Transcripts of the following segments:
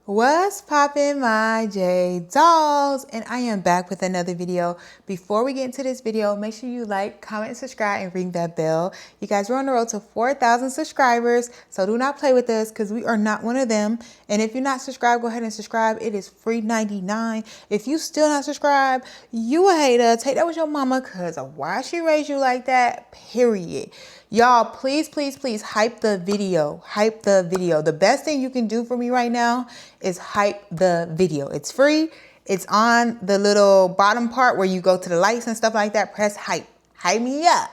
What's poppin', my J dolls? And I am back with another video. Before we get into this video, make sure you like, comment, subscribe, and ring that bell. You guys, we're on the road to 4,000 subscribers, so do not play with us because we are not one of them. And if you're not subscribed, go ahead and subscribe. It is free 99. If you still not subscribed, you a hater. Take that with your mama because of why she raised you like that, period. Y'all, please, please, please hype the video. Hype the video. The best thing you can do for me right now is hype the video. It's free. It's on the little bottom part where you go to the lights and stuff like that. Press hype. Hype me up.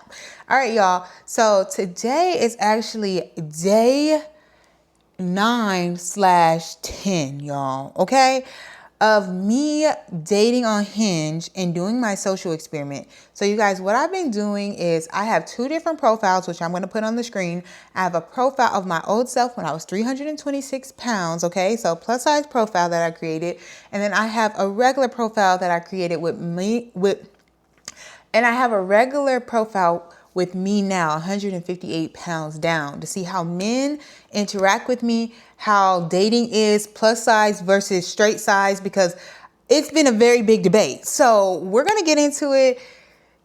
All right, y'all. So today is actually day 9/10, y'all. Okay? Of me dating on Hinge and doing my social experiment. So you guys, what I've been doing is I have two different profiles, which I'm going to put on the screen. I have a profile of my old self when I was 326 pounds. Okay. So plus size profile that I created. And then I have a regular profile that I created and I have a regular profile with me now, 158 pounds down, to see how men interact with me, how dating is plus size versus straight size, because it's been a very big debate. So we're going to get into it.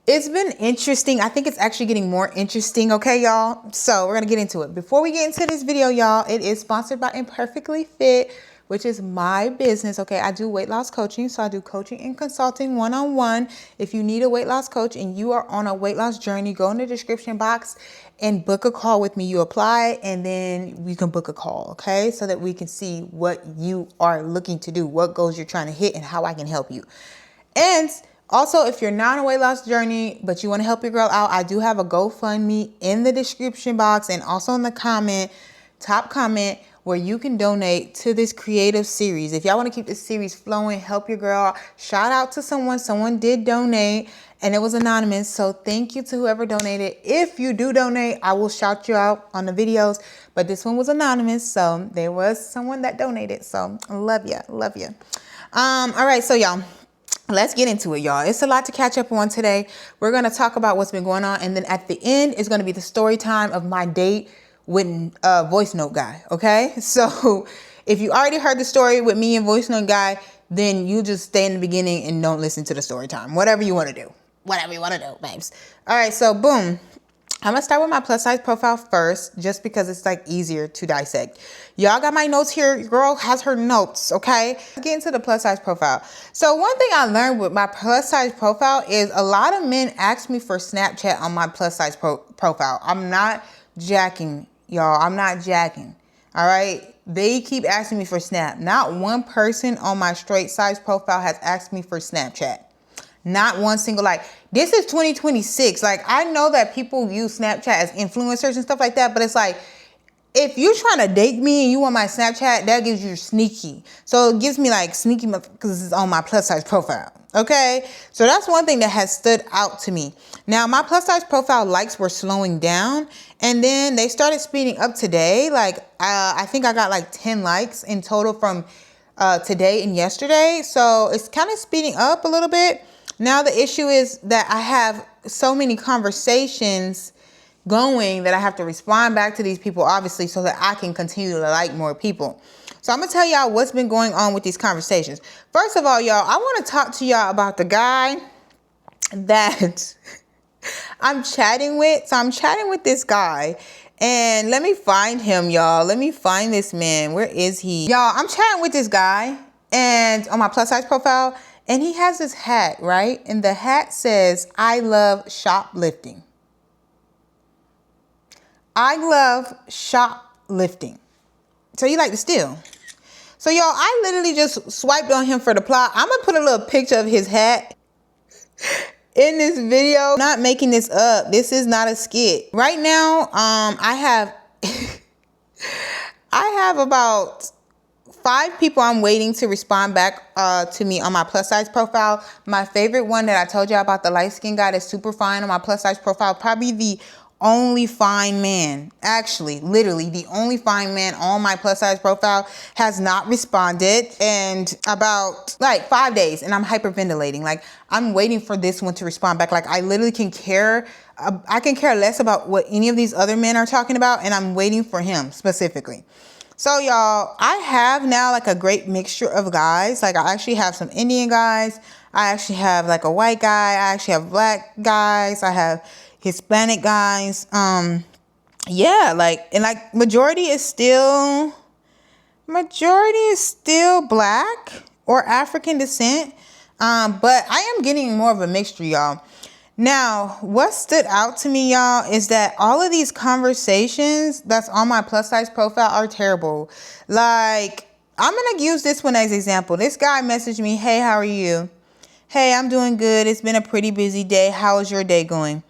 It's been interesting. I think it's actually getting more interesting. Okay, y'all. So we're going to get into it. Before we get into this video, y'all, it is sponsored by Imperfectly Fit, which is my business. Okay, I do weight loss coaching. So I do coaching and consulting one-on-one. If you need a weight loss coach and you are on a weight loss journey, go in the description box and book a call with me. You apply and then you can book a call. Okay, so that we can see what you are looking to do, what goals you're trying to hit, and how I can help you. And also, if you're not on a weight loss journey, but you want to help your girl out, I do have a GoFundMe in the description box and also in the top comment, where you can donate to this creative series. If y'all want to keep this series flowing, help your girl, shout out to someone. Someone did donate and it was anonymous. So thank you to whoever donated. If you do donate, I will shout you out on the videos. But this one was anonymous. So there was someone that donated. So love you. Love you. All right. So y'all, let's get into it, y'all. It's a lot to catch up on today. We're going to talk about what's been going on. And then at the end is going to be the story time of my date with voice note guy. Okay, so if you already heard the story with me and voice note guy, then you just stay in the beginning and don't listen to the story time. Whatever you want to do, babes. All right, so boom. I'm gonna start with my plus size profile first, just because it's like easier to dissect. Y'all got my notes here. Your girl has her notes, okay? Get into the plus size profile. So one thing I learned with my plus size profile is a lot of men ask me for Snapchat on my plus size profile. I'm not jacking, y'all. I'm not jacking. All right. They keep asking me for Snap. Not one person on my straight size profile has asked me for Snapchat. Not one single, like, this is 2026. Like, I know that people use Snapchat as influencers and stuff like that, but it's like, if you're trying to date me and you want my Snapchat, that gives you sneaky. So it gives me like sneaky because it's on my plus size profile. Okay. So that's one thing that has stood out to me. Now, my plus size profile likes were slowing down and then they started speeding up today. Like, I think I got like 10 likes in total from today and yesterday. So it's kind of speeding up a little bit. Now, the issue is that I have so many conversations going that I have to respond back to these people, obviously, so that I can continue to like more people. So I'm going to tell y'all what's been going on with these conversations. First of all, y'all, I want to talk to y'all about the guy that I'm chatting with. So I'm chatting with this guy and let me find him, y'all. Let me find this man. Where is he? Y'all, I'm chatting with this guy and on my plus size profile, and he has this hat, right? And the hat says, "I love shoplifting." I love shoplifting. So you like to steal. So y'all, I literally just swiped on him for the plot. I'm going to put a little picture of his hat in this video. I'm not making this up. This is not a skit. Right now, I have I have about 5 people I'm waiting to respond back to me on my plus size profile. My favorite one that I told you about, the light skin guy that's super fine on my plus size profile, probably the only fine man, actually, literally the only fine man on my plus size profile, has not responded in about like 5 days, and I'm hyperventilating. Like, I'm waiting for this one to respond back. Like, I literally can care. I can care less about what any of these other men are talking about, and I'm waiting for him specifically. So y'all, I have now like a great mixture of guys. Like I actually have some Indian guys. I actually have like a white guy. I actually have black guys. I have Hispanic guys. Yeah, like majority is still black or African descent. But I am getting more of a mixture, y'all. Now, what stood out to me, y'all, is that all of these conversations that's on my plus size profile are terrible. Like, I'm going to use this one as example. This guy messaged me, "Hey, how are you?" "Hey, I'm doing good. It's been a pretty busy day. How is your day going?"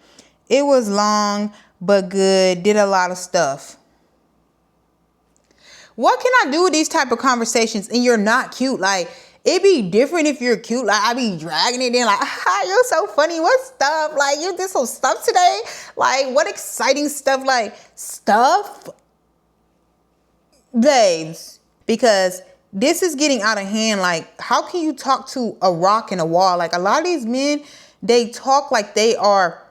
"It was long, but good. Did a lot of stuff." What can I do with these type of conversations and you're not cute? Like, it'd be different if you're cute. Like, I be dragging it in like, "Ah, you're so funny. What stuff? Like, you did some stuff today? Like, what exciting stuff?" Like, stuff? Babes. Because this is getting out of hand. Like, how can you talk to a rock and a wall? Like, a lot of these men, they talk like they are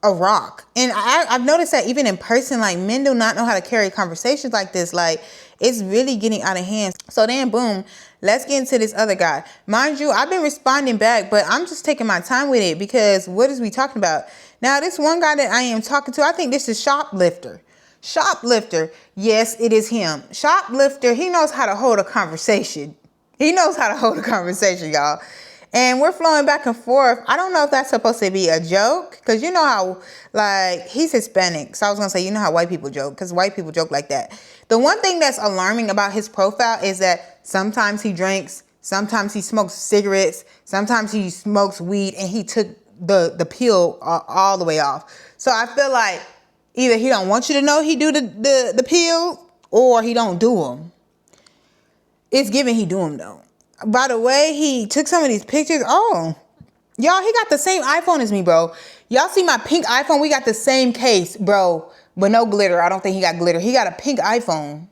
a rock. And I've noticed that even in person, like, men do not know how to carry conversations like this. Like, it's really getting out of hand. So then, boom, let's get into this other guy. Mind you, I've been responding back, but I'm just taking my time with it because what is we talking about? Now, this one guy that I am talking to, I think this is Shoplifter. Shoplifter. Yes, it is him. Shoplifter, he knows how to hold a conversation. He knows how to hold a conversation, y'all. And we're flowing back and forth. I don't know if that's supposed to be a joke. Because you know how, like, he's Hispanic. So I was going to say, you know how white people joke. Because white people joke like that. The one thing that's alarming about his profile is that sometimes he drinks. Sometimes he smokes cigarettes. Sometimes he smokes weed. And he took the pill all the way off. So I feel like either he don't want you to know he do the pill. Or he don't do them. It's given he do them, though. By the way, he took some of these pictures. Oh, y'all, he got the same iPhone as me, bro. Y'all see my pink iPhone? We got the same case, bro. But no glitter. I don't think he got glitter. He got a pink iPhone.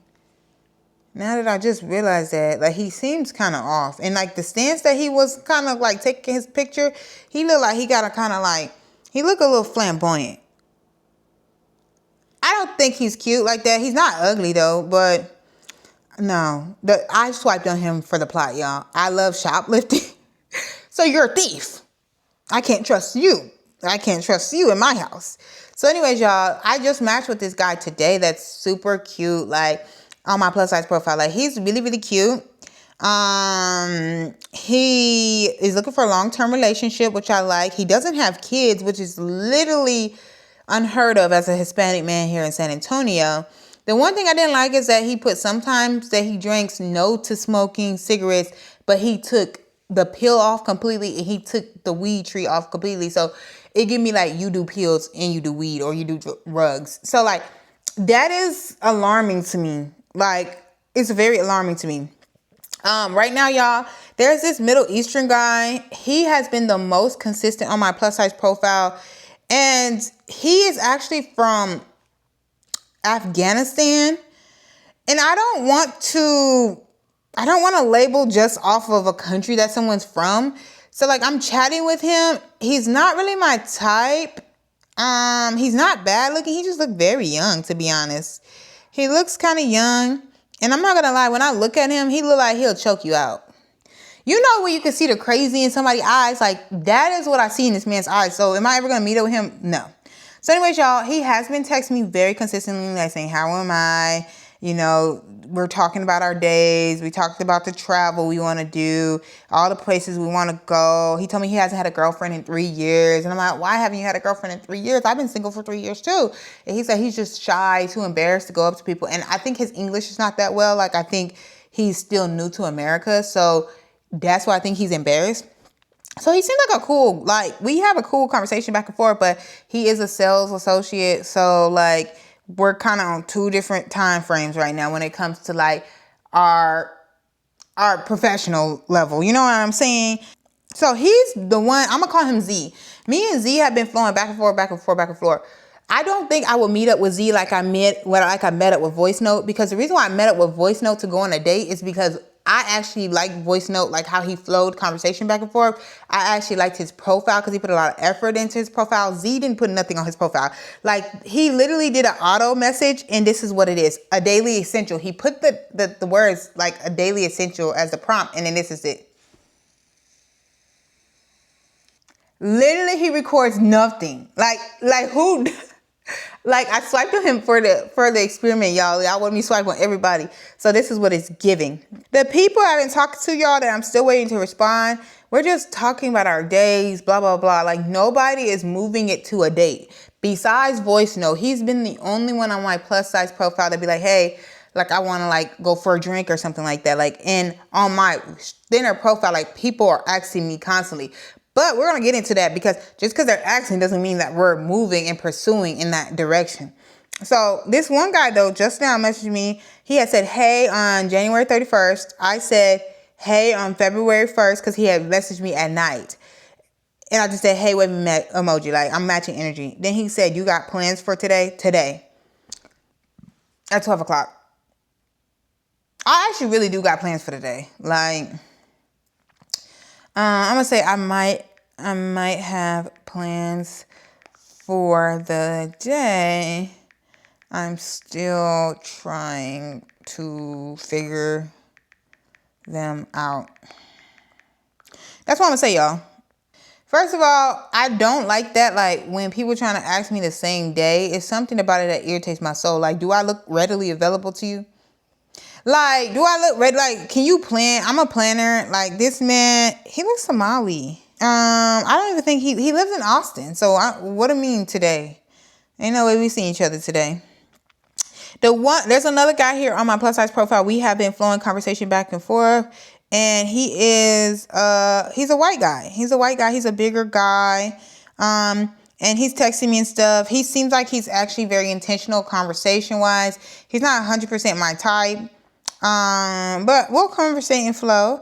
Now that I just realized that, like, he seems kind of off. And, like, the stance that he was kind of, like, taking his picture, he looked like he got a kind of, like, he looked a little flamboyant. I don't think he's cute like that. He's not ugly, though, but no, I swiped on him for the plot, y'all. I love shoplifting. So you're a thief. I can't trust you. I can't trust you in my house. So anyways, y'all, I just matched with this guy today that's super cute, like, on my plus size profile. Like, he's really, really cute. He is looking for a long-term relationship, which I like. He doesn't have kids, which is literally unheard of as a Hispanic man here in San Antonio. The one thing I didn't like is that he put sometimes that he drinks no to smoking cigarettes, but he took the pill off completely and he took the weed tree off completely. So it give me like, you do pills and you do weed or you do drugs. So like, that is alarming to me. Like, it's very alarming to me. Right now, y'all, there's this Middle Eastern guy. He has been the most consistent on my plus size profile. And he is actually from Afghanistan. And I don't want to label just off of a country that someone's from. So like, I'm chatting with him. He's not really my type. He's not bad looking. He just looked very young, to be honest. He looks kind of young. And I'm not going to lie, when I look at him, he look like he'll choke you out. You know when you can see the crazy in somebody's eyes? Like, that is what I see in this man's eyes. So am I ever going to meet up with him? No. So anyways, y'all, he has been texting me very consistently, like saying, "How am I?" You know, we're talking about our days. We talked about the travel we want to do, all the places we want to go. He told me he hasn't had a girlfriend in 3 years. And I'm like, "Why haven't you had a girlfriend in 3 years? I've been single for 3 years too." And he said he's just shy, too embarrassed to go up to people. And I think his English is not that well. Like, I think he's still new to America. So that's why I think he's embarrassed. So he seems like a cool, like, we have a cool conversation back and forth, but he is a sales associate. So like, we're kind of on two different time frames right now when it comes to like our professional level. You know what I'm saying? So he's the one, I'm gonna call him Z. Me and Z have been flowing back and forth, back and forth, back and forth. I don't think I would meet up with Z like I met up with Voice Note, because the reason why I met up with Voice Note to go on a date is because I actually like voice note, like how he flowed conversation back and forth. I actually liked his profile because he put a lot of effort into his profile. Z didn't put nothing on his profile. Like, he literally did an auto message, and this is what it is: a daily essential. He put the words like a daily essential as the prompt, and then this is it. Literally, he records nothing. Like who? Like, I swiped on him for the experiment, y'all. Y'all want me to swipe on everybody. So this is what it's giving. The people I've been talking to, y'all, that I'm still waiting to respond, we're just talking about our days, blah, blah, blah. Like, nobody is moving it to a date. Besides voice note, he's been the only one on my plus size profile to be like, hey, like, I want to like go for a drink or something like that. Like, and on my thinner profile, like, people are asking me constantly. But we're going to get into that, because just because they're asking doesn't mean that we're moving and pursuing in that direction. So this one guy, though, just now messaged me. He had said, hey, on January 31st. I said, hey, on February 1st, because he had messaged me at night. And I just said, hey, wave emoji. Like, I'm matching energy. Then he said, you got plans for today? Today. At 12 o'clock. I actually really do got plans for today. Like, I'm gonna say I might have plans for the day. I'm still trying to figure them out. That's what I'm gonna say, y'all. First of all, I don't like that. Like, when people trying to ask me the same day, it's something about it that irritates my soul. Like, do I look readily available to you? Like, do I look ready? Like, can you plan? I'm a planner. Like, this man, he looks Somali. I don't even think he lives in Austin. So what do I mean today? Ain't no way we see each other today. There's another guy here on my plus size profile. We have been flowing conversation back and forth, and he's a white guy. He's a bigger guy. And he's texting me and stuff. He seems like he's actually very intentional conversation wise. He's not 100% my type. But we'll conversate and flow.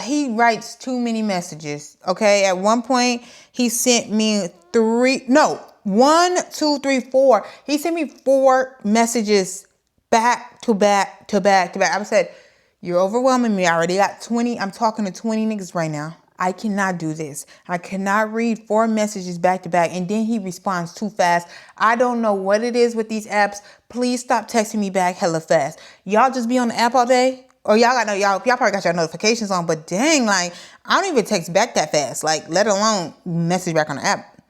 He writes too many messages. Okay. At one point, he sent me 4. He sent me 4 messages back to back to back to back. I said, you're overwhelming me. I already got 20. I'm talking to 20 niggas right now. I cannot do this. I cannot read 4 messages back to back. And then he responds too fast. I don't know what it is with these apps. Please stop texting me back hella fast. Y'all just be on the app all day? Or y'all probably got your notifications on, but dang, like, I don't even text back that fast. Like, let alone message back on the app.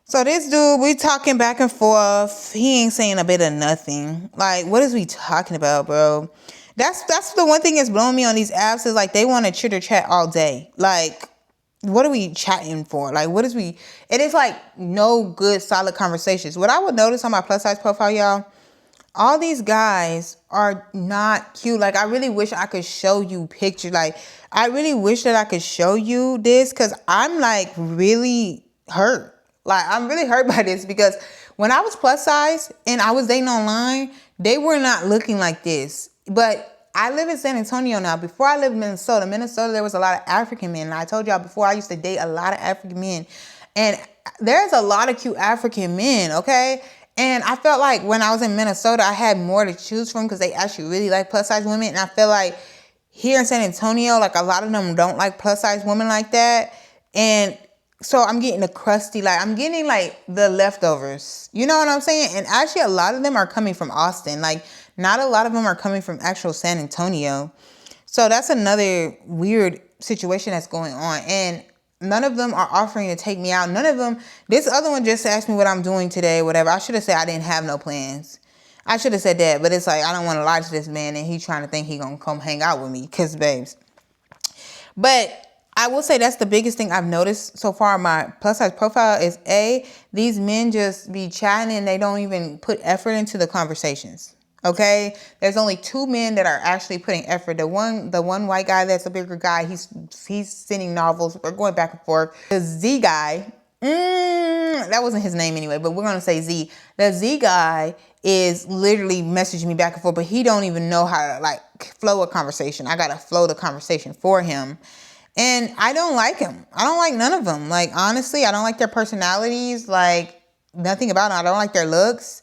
So this dude, we talking back and forth. He ain't saying a bit of nothing. Like, what is we talking about, bro? That's the one thing that's blowing me on these apps is, like, they want to chitter chat all day. Like, what are we chatting for? Like, it is like no good solid conversations. What I would notice on my plus size profile, y'all, all these guys are not cute. Like, I really wish I could show you pictures. Like, I really wish that I could show you this, because I'm like really hurt. Like, I'm really hurt by this, because when I was plus size and I was dating online, they were not looking like this. But I live in San Antonio now. Before I lived in Minnesota, there was a lot of African men. And I told y'all before, I used to date a lot of African men. And there's a lot of cute African men, okay? And I felt like when I was in Minnesota, I had more to choose from, because they actually really like plus size women. And I feel like here in San Antonio, like, a lot of them don't like plus size women like that. And so I'm getting the crusty, like, I'm getting like the leftovers. You know what I'm saying? And actually, a lot of them are coming from Austin. Like, not a lot of them are coming from actual San Antonio. So that's another weird situation that's going on. And none of them are offering to take me out. None of them. This other one just asked me what I'm doing today, whatever. I should have said I didn't have no plans. I should have said that. But it's like, I don't want to lie to this man, and he trying to think he going to come hang out with me. Because, babes. But I will say that's the biggest thing I've noticed so far on my plus size profile is, these men just be chatting and they don't even put effort into the conversations. Okay, there's only 2 men that are actually putting effort. The one white guy that's a bigger guy, he's sending novels. We're going back and forth. The Z guy, that wasn't his name anyway, but we're gonna say Z. The Z guy is literally messaging me back and forth, but he don't even know how to, like, flow a conversation. I gotta flow the conversation for him. And I don't like him. I don't like none of them. Like, honestly, I don't like their personalities. Like, nothing about them. I don't like their looks.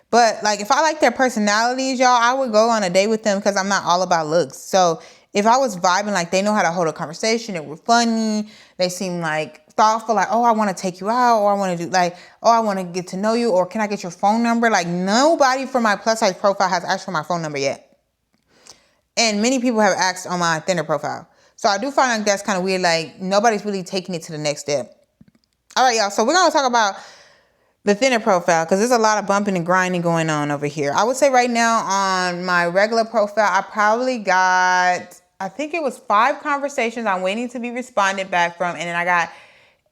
But, like, if I like their personalities, y'all, I would go on a date with them, because I'm not all about looks. So if I was vibing, like they know how to hold a conversation, they were funny, they seem like thoughtful, like, oh, I want to take you out, or I want to do like, oh, I want to get to know you, or can I get your phone number? Like nobody from my plus size profile has asked for my phone number yet. And many people have asked on my thinner profile. So I do find like that's kind of weird. Like nobody's really taking it to the next step. All right, y'all. So we're going to talk about the thinner profile because there's a lot of bumping and grinding going on over here. I would say right now on my regular profile, I probably got, I think it was 5 conversations I'm waiting to be responded back from. And then I got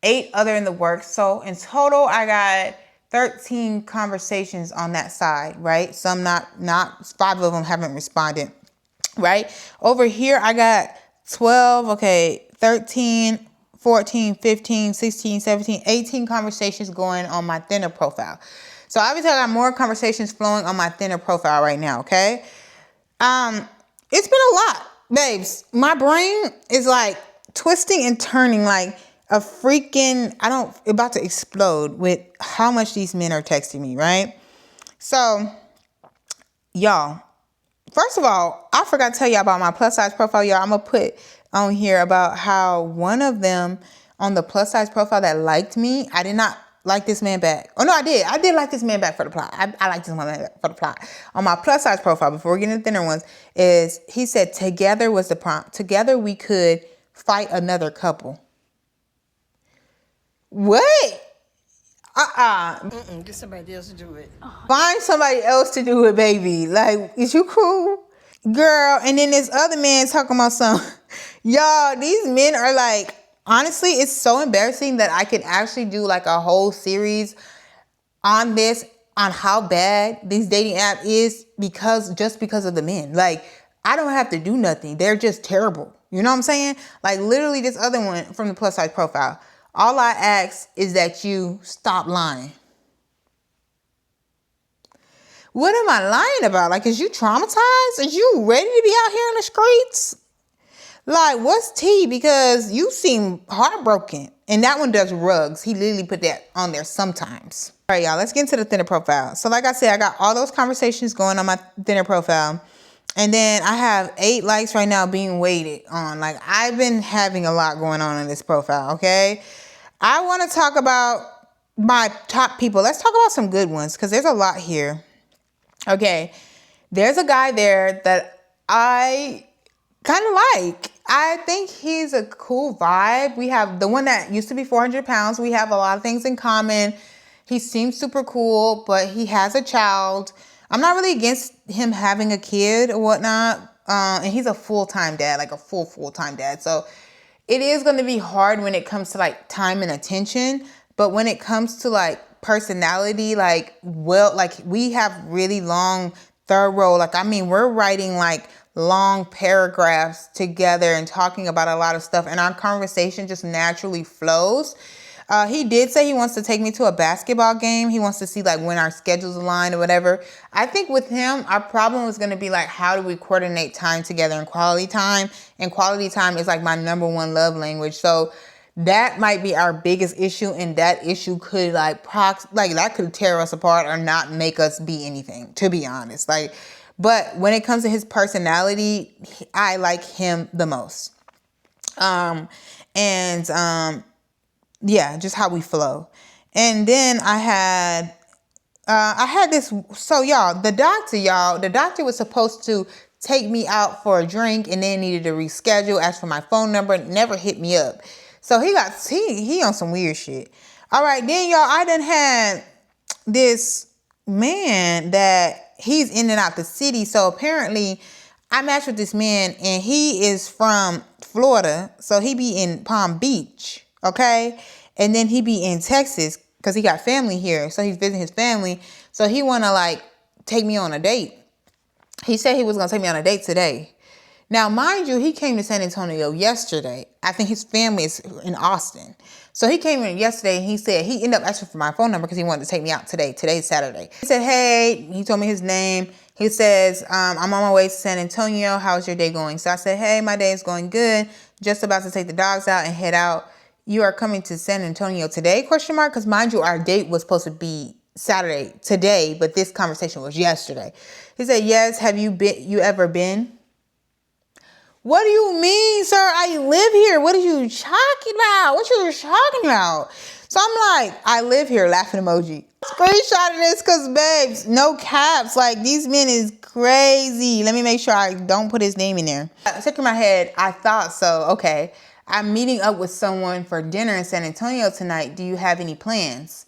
8 other in the works. So in total, I got 13 conversations on that side, right? Some not 5 of them haven't responded, right? Over here, I got 12, okay, 13, 14, 15, 16, 17, 18 conversations going on my thinner profile. So obviously I got more conversations flowing on my thinner profile right now, okay? It's been a lot, babes. My brain is like twisting and turning like a freaking, about to explode with how much these men are texting me, right? So, y'all, first of all, I forgot to tell y'all about my plus size profile, y'all. I'm going to put on here about how one of them on the plus size profile that liked me, I did not like this man back. Oh, no, I did. I did like this man back for the plot. I like this man back for the plot. On my plus size profile, before we get into the thinner ones, is he said, together was the prompt. Together we could fight another couple. What? Get somebody else to do it. Find somebody else to do it, baby. Like, is you cool? Girl, and then this other man talking about some, y'all, these men are like, honestly, it's so embarrassing that I could actually do like a whole series on this, on how bad this dating app is because of the men. Like, I don't have to do nothing. They're just terrible. You know what I'm saying? Like literally this other one from the plus size profile. All I ask is that you stop lying. What am I lying about? Like, is you traumatized? Is you ready to be out here in the streets? Like, what's tea? Because you seem heartbroken. And that one does rugs. He literally put that on there sometimes. All right, y'all, let's get into the thinner profile. So like I said, I got all those conversations going on my thinner profile. And then I have 8 likes right now being waited on. Like, I've been having a lot going on in this profile, okay? I want to talk about my top people. Let's talk about some good ones because there's a lot here. Okay, there's a guy there that I kind of like. I think he's a cool vibe. We have the one that used to be 400 pounds. We have a lot of things in common. He seems super cool, but he has a child. I'm not really against him having a kid or whatnot. And he's a full-time dad, like a full-time dad. So it is going to be hard when it comes to like time and attention. But when it comes to like personality, like, well, like we have really long, thorough, like, I mean, we're writing like long paragraphs together and talking about a lot of stuff, and our conversation just naturally flows. He did say he wants to take me to a basketball game. He wants to see like when our schedules align or whatever. I think with him, our problem was going to be like, how do we coordinate time together and quality time? And quality time is like my #1 love language. So that might be our biggest issue, and that issue could like that could tear us apart or not make us be anything, to be honest. Like, but when it comes to his personality, I like him the most. Yeah, just how we flow. And then I had this, so the doctor was supposed to take me out for a drink and then needed to reschedule, ask for my phone number, never hit me up. So he on some weird shit. All right, then y'all, I done had this man that he's in and out the city. So apparently I matched with this man and he is from Florida. So he be in Palm Beach, okay? And then he be in Texas because he got family here. So he's visiting his family. So he want to like take me on a date. He said he was going to take me on a date today. Now, mind you, he came to San Antonio yesterday. I think his family is in Austin. So he came in yesterday and he said he ended up asking for my phone number because he wanted to take me out today. Today's Saturday. He said, hey, he told me his name. He says, I'm on my way to San Antonio. How's your day going? So I said, hey, my day is going good. Just about to take the dogs out and head out. You are coming to San Antonio today? Question mark. Because mind you, our date was supposed to be Saturday today, but this conversation was yesterday. He said, yes. Have you ever been? What do you mean, sir? I live here. What are you talking about? What you talking about? So I'm like, I live here, laughing emoji. Screenshot this because, babes, no caps. Like, these men is crazy. Let me make sure I don't put his name in there. Stuck in my head, I thought so. Okay, I'm meeting up with someone for dinner in San Antonio tonight. Do you have any plans?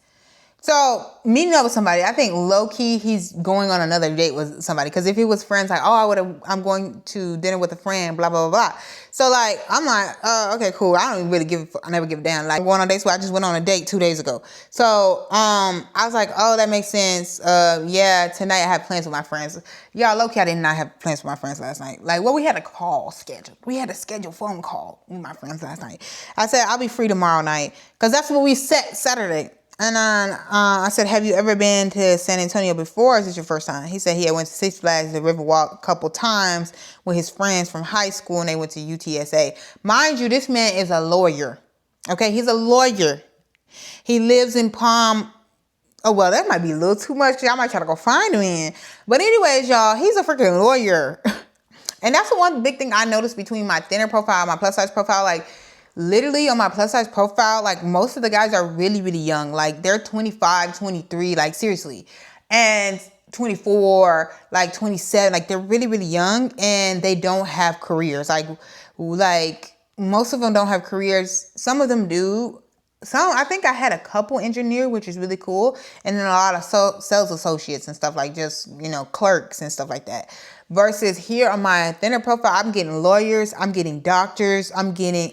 So meeting up with somebody, I think low key he's going on another date with somebody. Because if it was friends, like, oh, I'm going to dinner with a friend, blah blah blah blah. So like I'm like, okay, cool. I don't really I never give a damn. Like going on dates. So I just went on a date 2 days ago. So I was like, oh, that makes sense. Yeah, tonight I have plans with my friends. Y'all, low key, I did not have plans with my friends last night. Like, well, we had a call scheduled. We had a scheduled phone call with my friends last night. I said I'll be free tomorrow night because that's what we set Saturday. And then I said, have you ever been to San Antonio before? Or is this your first time? He said he had went to Six Flags, the Riverwalk a couple times with his friends from high school, and they went to UTSA. Mind you, this man is a lawyer. Okay, he's a lawyer. He lives in Palm. Oh, well, that might be a little too much. I might try to go find him in. But anyways, y'all, he's a freaking lawyer. And that's the one big thing I noticed between my thinner profile and my plus size profile. Like, literally on my plus size profile, like most of the guys are really, really young. Like they're 25, 23, like seriously. And 24, like 27, like they're really, really young and they don't have careers. Like most of them don't have careers. Some of them do. I think I had a couple engineer, which is really cool. And then a lot of sales associates and stuff, like just, clerks and stuff like that. Versus here on my thinner profile, I'm getting lawyers, I'm getting doctors, I'm getting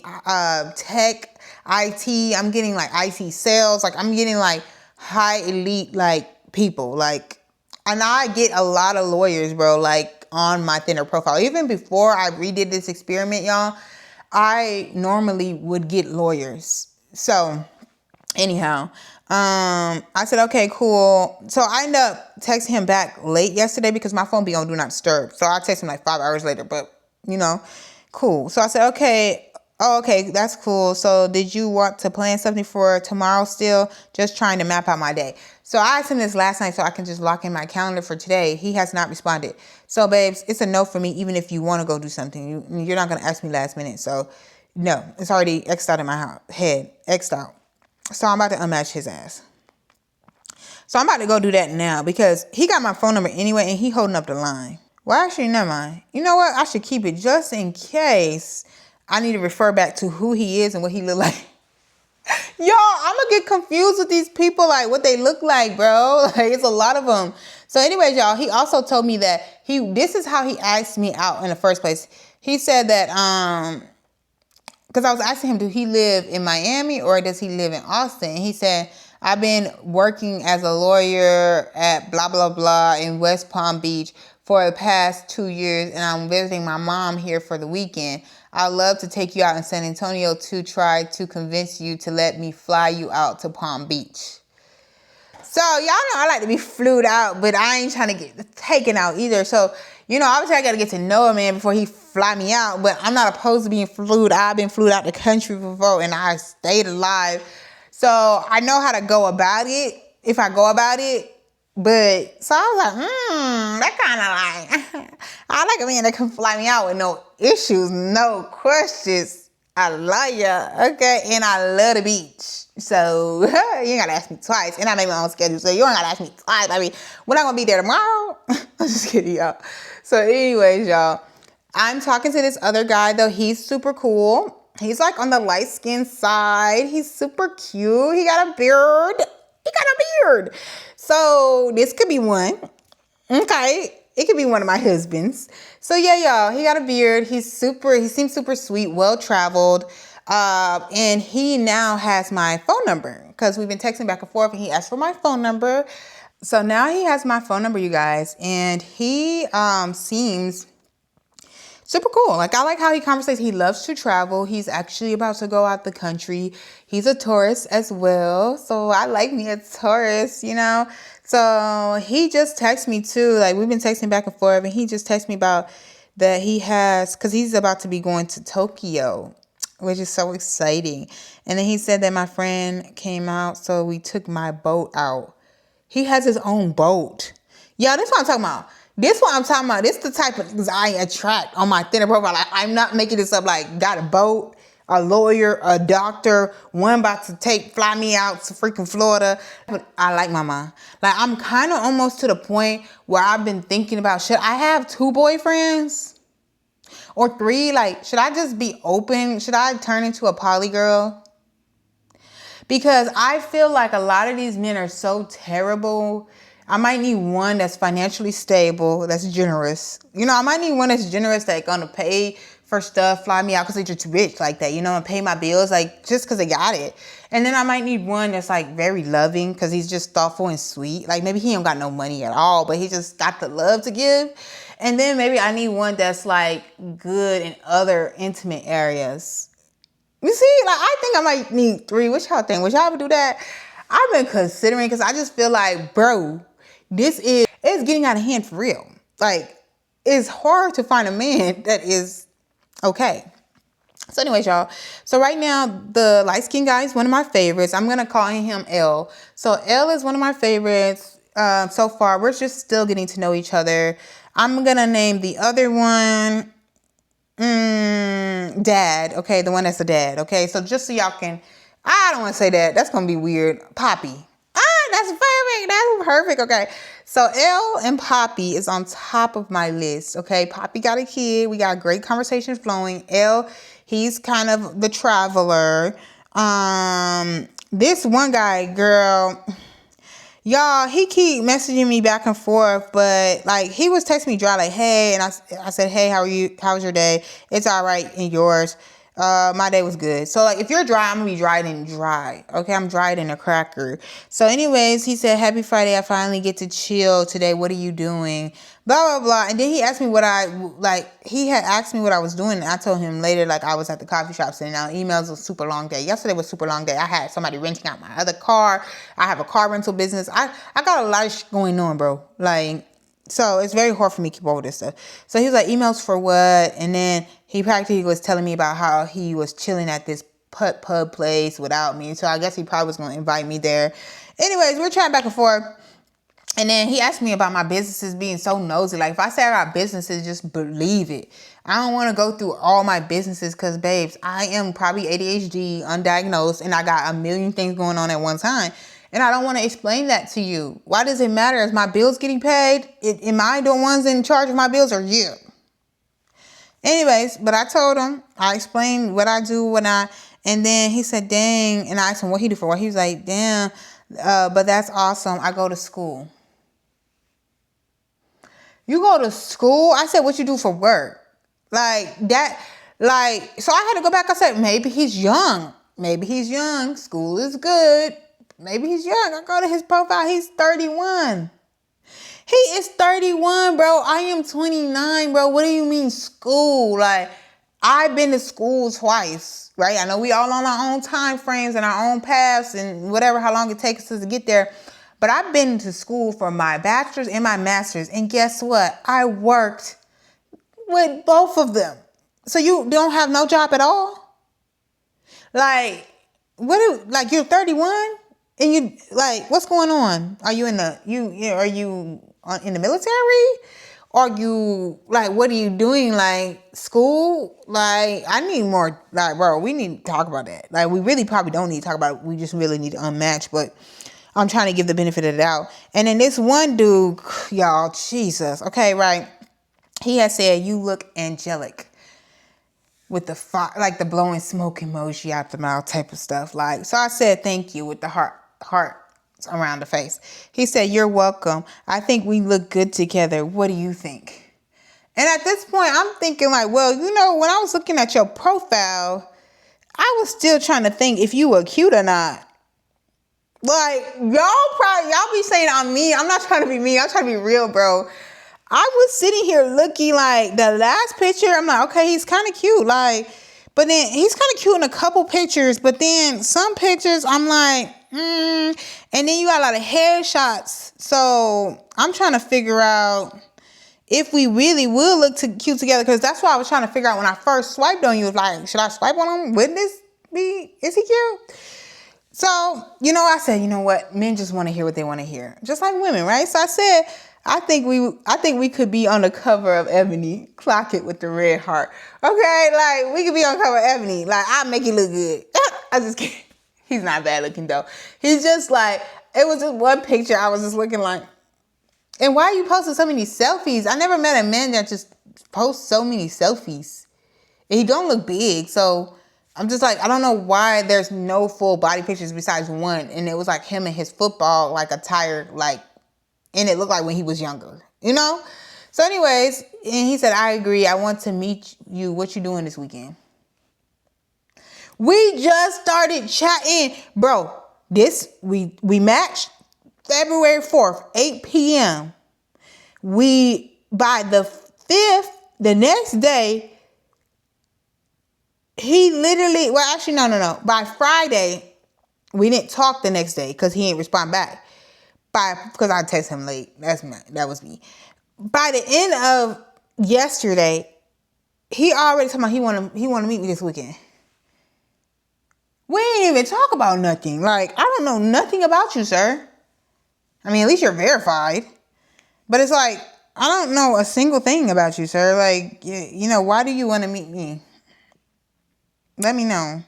tech, IT, I'm getting like IT sales, like I'm getting like high elite like people. Like, and I get a lot of lawyers, bro, like on my thinner profile. Even before I redid this experiment, y'all, I normally would get lawyers. So anyhow, I said, okay, cool. So I ended up texting him back late yesterday because my phone be on do not disturb. So I texted him like 5 hours later, but cool. So I said, okay. Oh, okay, that's cool. So did you want to plan something for tomorrow still? Just trying to map out my day. So I asked him this last night so I can just lock in my calendar for today. He has not responded. So babes, it's a no for me even if you want to go do something. You're not going to ask me last minute. So no, it's already X'd out in my head. X'd out. So I'm about to unmatch his ass. So I'm about to go do that now because he got my phone number anyway and he holding up the line. Well, actually, never mind. You know what? I should keep it just in case I need to refer back to who he is and what he look like. Y'all, I'm going to get confused with these people, like what they look like, bro. Like it's a lot of them. So anyways, y'all, he also told me that this is how he asked me out in the first place. He said that, because I was asking him, do he live in Miami or does he live in Austin? And he said, I've been working as a lawyer at blah, blah, blah in West Palm Beach for the past 2 years. And I'm visiting my mom here for the weekend. I'd love to take you out in San Antonio to try to convince you to let me fly you out to Palm Beach. So y'all know I like to be flued out, but I ain't trying to get taken out either. So, obviously I got to get to know a man before he fly me out, but I'm not opposed to being flued. I've been flued out the country before and I stayed alive. So I know how to go about it if I go about it. But so I was like, that kind of like, I like a man that can fly me out with no issues, no questions. I love ya, okay? And I love the beach. So you ain't gotta ask me twice. And I made my own schedule, so you ain't gotta ask me twice. I mean, we're not gonna be there tomorrow. I'm just kidding, y'all. So anyways, y'all, I'm talking to this other guy, though. He's super cool. He's like on the light skin side. He's super cute. He got a beard. So this could be one. Okay. It could be one of my husbands. So yeah, y'all, he got a beard. He seems super sweet, well-traveled. And he now has my phone number because we've been texting back and forth and he asked for my phone number. So now he has my phone number, you guys. And he seems super cool. Like, I like how he conversates. He loves to travel. He's actually about to go out the country. He's a tourist as well. So I like me a tourist, So he just texted me too. Like, we've been texting back and forth. And he just texted me about that because he's about to be going to Tokyo, which is so exciting. And then he said that my friend came out. So we took my boat out. He has his own boat. Yeah, that's what I'm talking about. This what I'm talking about. This the type of things I attract on my thinner profile. Like, I'm not making this up. Like, got a boat, a lawyer, a doctor, one about to fly me out to freaking Florida. But I like my mom. Like, I'm kind of almost to the point where I've been thinking about, should I have 2 boyfriends or 3? Like, should I just be open? Should I turn into a poly girl? Because I feel like a lot of these men are so terrible. I might need one that's financially stable, that's generous. You know, I might need one that's generous, that's gonna pay for stuff, fly me out because they're just rich like that, you know, and pay my bills, like, just because they got it. And then I might need one that's, like, very loving because he's just thoughtful and sweet. Like, maybe he ain't got no money at all, but he just got the love to give. And then maybe I need one that's, like, good in other intimate areas. You see, like, I think I might need 3. What y'all think? Would y'all ever do that? I've been considering because I just feel like, bro, it's getting out of hand for real. Like, it's hard to find a man that is okay. So anyways, y'all. So right now, the light-skinned guy is one of my favorites. I'm going to call him L. So L is one of my favorites so far. We're just still getting to know each other. I'm going to name the other one Dad. Okay, the one that's a dad. Okay, so just so y'all can, I don't want to say that. That's going to be weird. Poppy. That's perfect. That's perfect. Okay. So L and Poppy is on top of my list. Okay. Poppy got a kid. We got great conversations flowing. L, he's kind of the traveler. This one guy, girl, y'all, he keep messaging me back and forth, but like he was texting me dry, like, hey, and I said, hey, how are you? How was your day? It's all right. And yours? My day was good. So like, if you're dry, I'm gonna be dried and dry. Okay, I'm dried in a cracker. So anyways, he said, happy Friday. I finally get to chill today. What are you doing? Blah, blah, blah. And then he asked me he had asked me what I was doing. And I told him later, like, I was at the coffee shop sitting down. Emails was a super long day. Yesterday was a super long day. I had somebody renting out my other car. I have a car rental business. I got a lot of shit going on, bro. Like, so it's very hard for me to keep all this stuff. So he was like, emails for what? And then he practically was telling me about how he was chilling at this pub place without me. So I guess he probably was going to invite me there. Anyways, we're chatting back and forth. And then he asked me about my businesses being so nosy. Like, if I say I got businesses, just believe it. I don't want to go through all my businesses because, babes, I am probably ADHD, undiagnosed, and I got a million things going on at one time. And I don't want to explain that to you. Why does it matter? Is my bills getting paid? Am I the ones in charge of my bills or you? Anyways, but I told him, I explained what I do, and then he said, dang. And I asked him what he do for work. He was like, damn, but that's awesome. I go to school. You go to school? I said, what you do for work? Like that, like, so I had to go back. I said, maybe he's young. Maybe he's young. School is good. Maybe he's young. I go to his profile. He's 31. He is 31, bro. I am 29, bro. What do you mean school? Like, I've been to school twice, right? I know we all on our own time frames and our own paths and whatever, how long it takes us to get there. But I've been to school for my bachelor's and my master's. And guess what? I worked with both of them. So you don't have no job at all? Like, you're 31 and you, like, what's going on? Are you in the military? Are you, like, what are you doing? Like, school? Like, I need more, like, bro, we need to talk about that. Like, we really probably don't need to talk about it. We just really need to unmatch, but I'm trying to give the benefit of the doubt. And then this one dude, y'all, Jesus. Okay, right. He had said, you look angelic with the like the blowing smoke emoji out the mouth type of stuff. Like, so I said, thank you with the heart around the face. He said, you're welcome. I think we look good together. What do you think? And at this point, I'm thinking like, well, you know, when I was looking at your profile, I was still trying to think if you were cute or not. Like, y'all be saying I'm mean. I'm not trying to be mean. I'm trying to be real, bro. I was sitting here looking like the last picture. I'm like, okay, he's kind of cute. Like, but then he's kind of cute in a couple pictures. But then some pictures, I'm like, And then you got a lot of headshots. So I'm trying to figure out if we really will look cute together. Because that's what I was trying to figure out when I first swiped on you. Like, should I swipe on him? Wouldn't this be, is he cute? So, you know, I said, you know what? Men just want to hear what they want to hear. Just like women, right? So I said, I think we could be on the cover of Ebony. Clock it with the red heart. Okay, like we could be on the cover of Ebony. Like I'll make you look good. I just kidding. He's not bad looking though. He's just like, it was just one picture. I was just looking like, and why are you posting so many selfies? I never met a man that just posts so many selfies. And he don't look big, so I'm just like, I don't know why there's no full body pictures besides one, and it was like him in his football like attire, like, and it looked like when he was younger, you know. So, anyways, and he said, I agree. I want to meet you. What you doing this weekend? We just started chatting, bro. We matched February 4th, 8 p.m. By the 5th, the next day, he literally, well, actually, no. By Friday, we didn't talk the next day because he didn't respond back. Because I texted him late. That was me. By the end of yesterday, he already told me he want to meet me this weekend. We ain't even talk about nothing. Like, I don't know nothing about you, sir. I mean, at least you're verified. But it's like, I don't know a single thing about you, sir. Like, you know, why do you want to meet me? Let me know.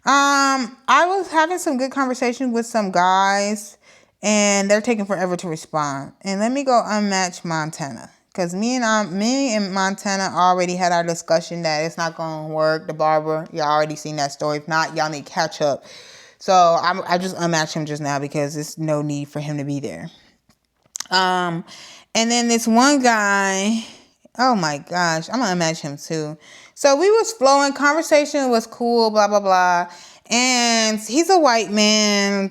I was having some good conversations with some guys, and they're taking forever to respond. And let me go unmatch Montana, because me and Montana already had our discussion that it's not gonna work. The barber, y'all already seen that story. If not, y'all need to catch up. So I just unmatched him just now because there's no need for him to be there. And then this one guy, oh my gosh, I'm gonna unmatch him too. So we was flowing, conversation was cool, blah, blah, blah. And he's a white man.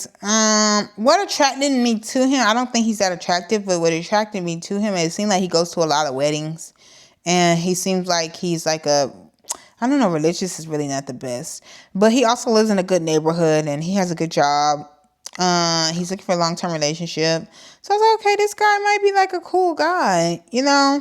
What attracted me to him, I don't think he's that attractive, but what attracted me to him, it seemed like he goes to a lot of weddings. And he seems like he's like I don't know, religious is really not the best. But he also lives in a good neighborhood and he has a good job. He's looking for a long-term relationship. So I was like, okay, this guy might be like a cool guy, you know?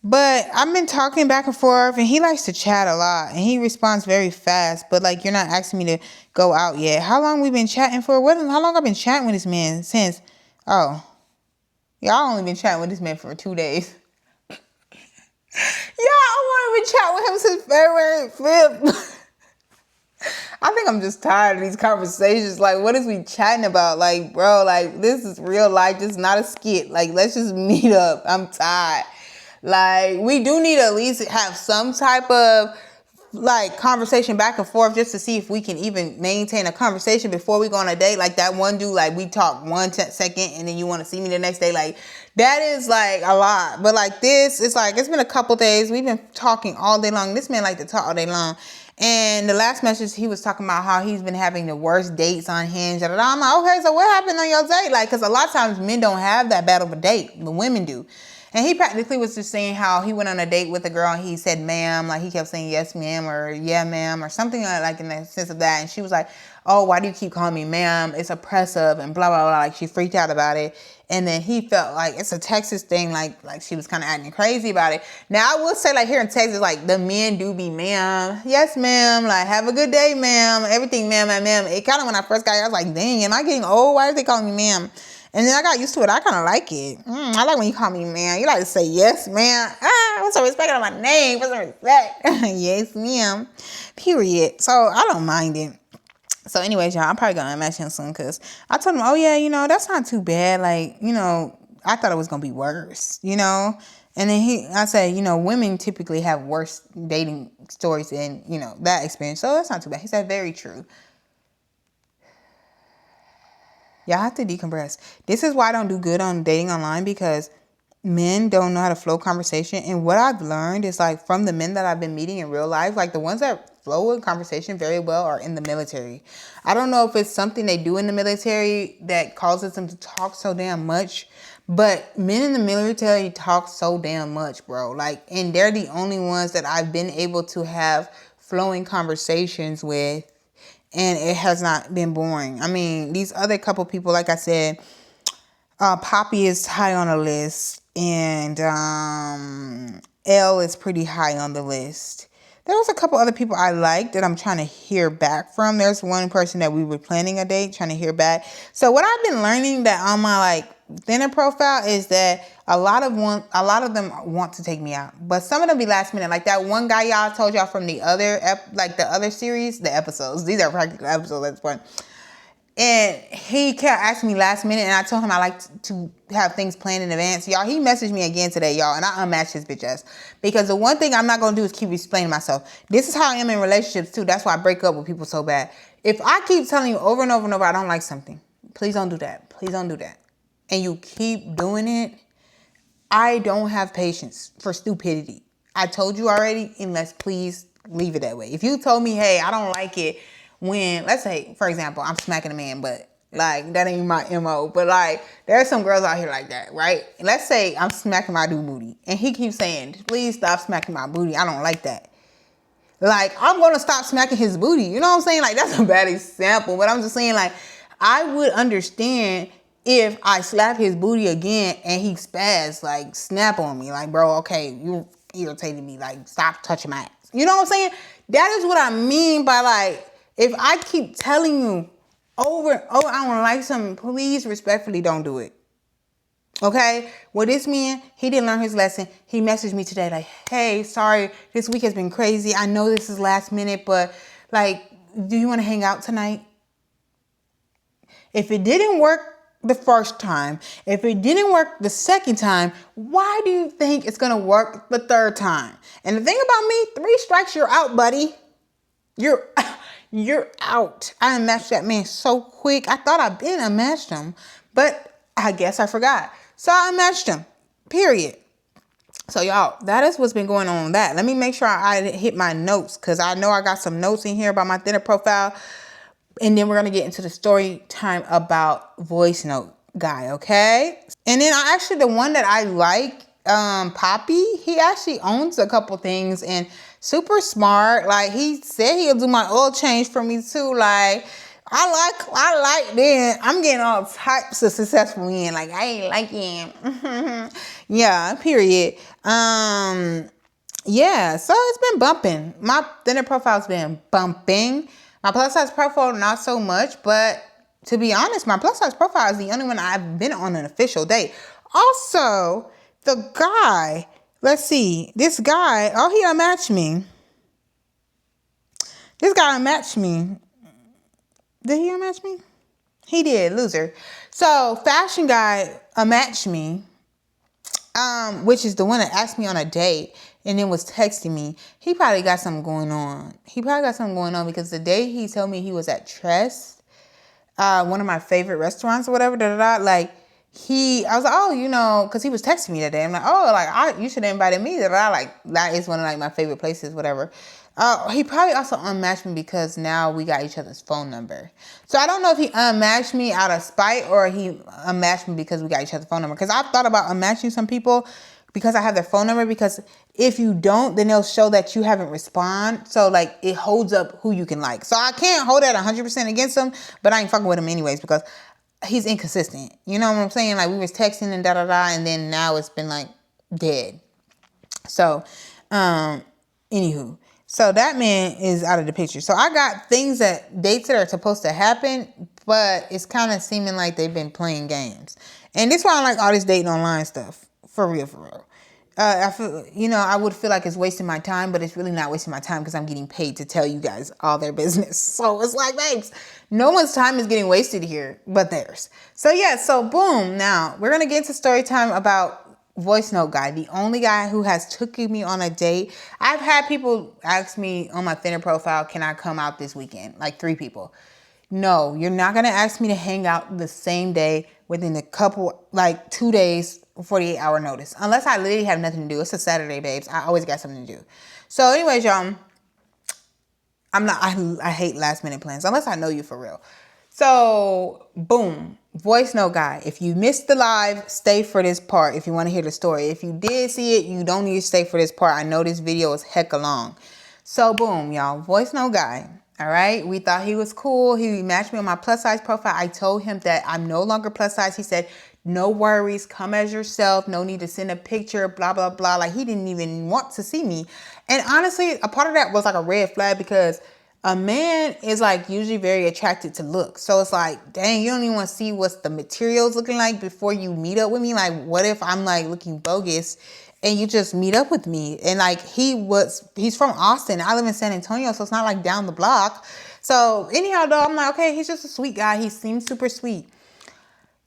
But I've been talking back and forth, and he likes to chat a lot, and he responds very fast. But like, you're not asking me to go out yet. How long we been chatting for? How long I've been chatting with this man since? Oh, y'all only been chatting with this man for 2 days. Y'all only been chatting with him since February 5th. I think I'm just tired of these conversations. Like, what is we chatting about? Like, bro, like, this is real life. This is not a skit. Like, let's just meet up. I'm tired. Like, we do need to at least have some type of, like, conversation back and forth just to see if we can even maintain a conversation before we go on a date. Like, that one dude, like, we talk 1 second and then you want to see me the next day. Like, that is, like, a lot. But, like, this, it's like, it's been a couple days. We've been talking all day long. This man like to talk all day long. And the last message, he was talking about how he's been having the worst dates on Hinge. I'm like, okay, so what happened on your date? Like, because a lot of times men don't have that bad of a date, but women do. And he practically was just saying how he went on a date with a girl and he said, ma'am, like he kept saying yes, ma'am, or yeah, ma'am, or something like in the sense of that. And she was like, oh, why do you keep calling me ma'am? It's oppressive and blah, blah, blah. Like she freaked out about it. And then he felt like it's a Texas thing, like she was kind of acting crazy about it. Now, I will say, like, here in Texas, like, the men do be ma'am. Yes, ma'am. Like, have a good day, ma'am. Everything, ma'am, ma'am. It kind of, when I first got here, I was like, dang, am I getting old? Why are they calling me ma'am? And then I got used to it. I kind of like it. I like when you call me ma'am. You like to say yes, ma'am. Put some respect on my name. Put some respect. Yes, ma'am. Period. So I don't mind it. So anyways, y'all, I'm probably going to unmatch him soon because I told him, oh, yeah, you know, that's not too bad. Like, you know, I thought it was going to be worse, you know. And then I said, you know, women typically have worse dating stories than, you know, that experience. So that's not too bad. He said, very true. Y'all have to decompress. This is why I don't do good on dating online, because men don't know how to flow conversation. And what I've learned is, like, from the men that I've been meeting in real life, like the ones that flow in conversation very well are in the military. I don't know if it's something they do in the military that causes them to talk so damn much, but men in the military talk so damn much, bro. Like, and they're the only ones that I've been able to have flowing conversations with. And it has not been boring. I mean, these other couple people, like I said, Poppy is high on the list. And Elle is pretty high on the list. There was a couple other people I liked that I'm trying to hear back from. There's one person that we were planning a date, trying to hear back. So what I've been learning that on my, like, thinner profile is that A lot of them want to take me out, but some of them be last minute. Like that one guy y'all told y'all from the other the other series, the episodes. These are practical episodes at this point. And he kept asking me last minute, and I told him I like to have things planned in advance. Y'all, he messaged me again today, y'all, and I unmatched his bitch ass. Because the one thing I'm not going to do is keep explaining myself. This is how I am in relationships, too. That's why I break up with people so bad. If I keep telling you over and over and over I don't like something, please don't do that. Please don't do that. And you keep doing it, I don't have patience for stupidity. I told you already, and let's please leave it that way. If you told me, hey, I don't like it when, let's say, for example, I'm smacking a man, but like that ain't my MO. But like there are some girls out here like that, right? Let's say I'm smacking my dude booty, and he keeps saying, please stop smacking my booty. I don't like that. Like, I'm going to stop smacking his booty. You know what I'm saying? Like, that's a bad example. But I'm just saying, like, I would understand if I slap his booty again and he spaz, like, snap on me. Like, bro, okay, you irritating me. Like, stop touching my ass. You know what I'm saying? That is what I mean by, like, if I keep telling you over and over I don't like something, please respectfully don't do it. Okay, well, this man, he didn't learn his lesson. He messaged me today like, hey, sorry, this week has been crazy. I know this is last minute, but like, do you want to hang out tonight? If it didn't work the first time, if it didn't work the second time, why do you think it's going to work the third time? And the thing about me, 3 strikes, you're out, buddy. You're out. I unmatched that man so quick. I thought I'd been unmatched him, but I guess I forgot. So I unmatched him, period. So y'all, that is what's been going on with that. Let me make sure I hit my notes, because I know I got some notes in here about my thinner profile. And then we're going to get into the story time about voice note guy, okay? And then the one that I like, Poppy, he actually owns a couple things and super smart. Like, he said he'll do my oil change for me too. Like, I like then I'm getting all types of successful men. Like, I ain't like him. Yeah, period. Yeah, so it's been bumping. My thinner profile's been bumping. My plus size profile, not so much, but to be honest, my plus size profile is the only one I've been on an official date. Also, the guy, let's see, this guy, he unmatched me. This guy unmatched me. Did he unmatch me? He did, loser. So, fashion guy unmatched me, which is the one that asked me on a date and then was texting me. He probably got something going on. Because the day he told me he was at Tress, one of my favorite restaurants or whatever, like, I was like, because he was texting me that day. I'm like, you should have invited me. Like, that is one of like my favorite places, whatever. He probably also unmatched me because now we got each other's phone number. So I don't know if he unmatched me out of spite or he unmatched me because we got each other's phone number. Because I've thought about unmatching some people because I have their phone number. Because if you don't, then they'll show that you haven't responded. So like, it holds up who you can like. So I can't hold that 100% against him, but I ain't fucking with him anyways because he's inconsistent. You know what I'm saying? Like, we was texting and and then now it's been like dead. So, anywho. So that man is out of the picture. So I got dates that are supposed to happen, but it's kind of seeming like they've been playing games. And this is why I like all this dating online stuff. For real. I feel, I would feel like it's wasting my time, but it's really not wasting my time because I'm getting paid to tell you guys all their business. So it's like, babes, no one's time is getting wasted here but theirs. So yeah, so boom. Now we're going to get into story time about voice note guy, the only guy who has taken me on a date. I've had people ask me on my thinner profile, can I come out this weekend? Like 3 people. No, you're not going to ask me to hang out the same day within a couple, like 2 days, 48-hour notice. Unless I literally have nothing to do. It's a Saturday, babes. I always got something to do. So anyways, y'all, I hate last minute plans unless I know you for real. So boom, voice note guy. If you missed the live, stay for this part if you want to hear the story. If you did see it, you don't need to stay for this part. I know this video is hecka long. So boom, y'all, voice note guy. All right. We thought he was cool. He matched me on my plus size profile. I told him that I'm no longer plus size. He said, no worries. Come as yourself. No need to send a picture, blah, blah, blah. Like, he didn't even want to see me. And honestly, a part of that was like a red flag because a man is like usually very attracted to look. So it's like, dang, you don't even want to see what's the materials looking like before you meet up with me. Like, what if I'm like looking bogus and you just meet up with me? And like, he's from Austin. I live in San Antonio, so it's not like down the block. So anyhow, though, I'm like, okay, he's just a sweet guy. He seems super sweet.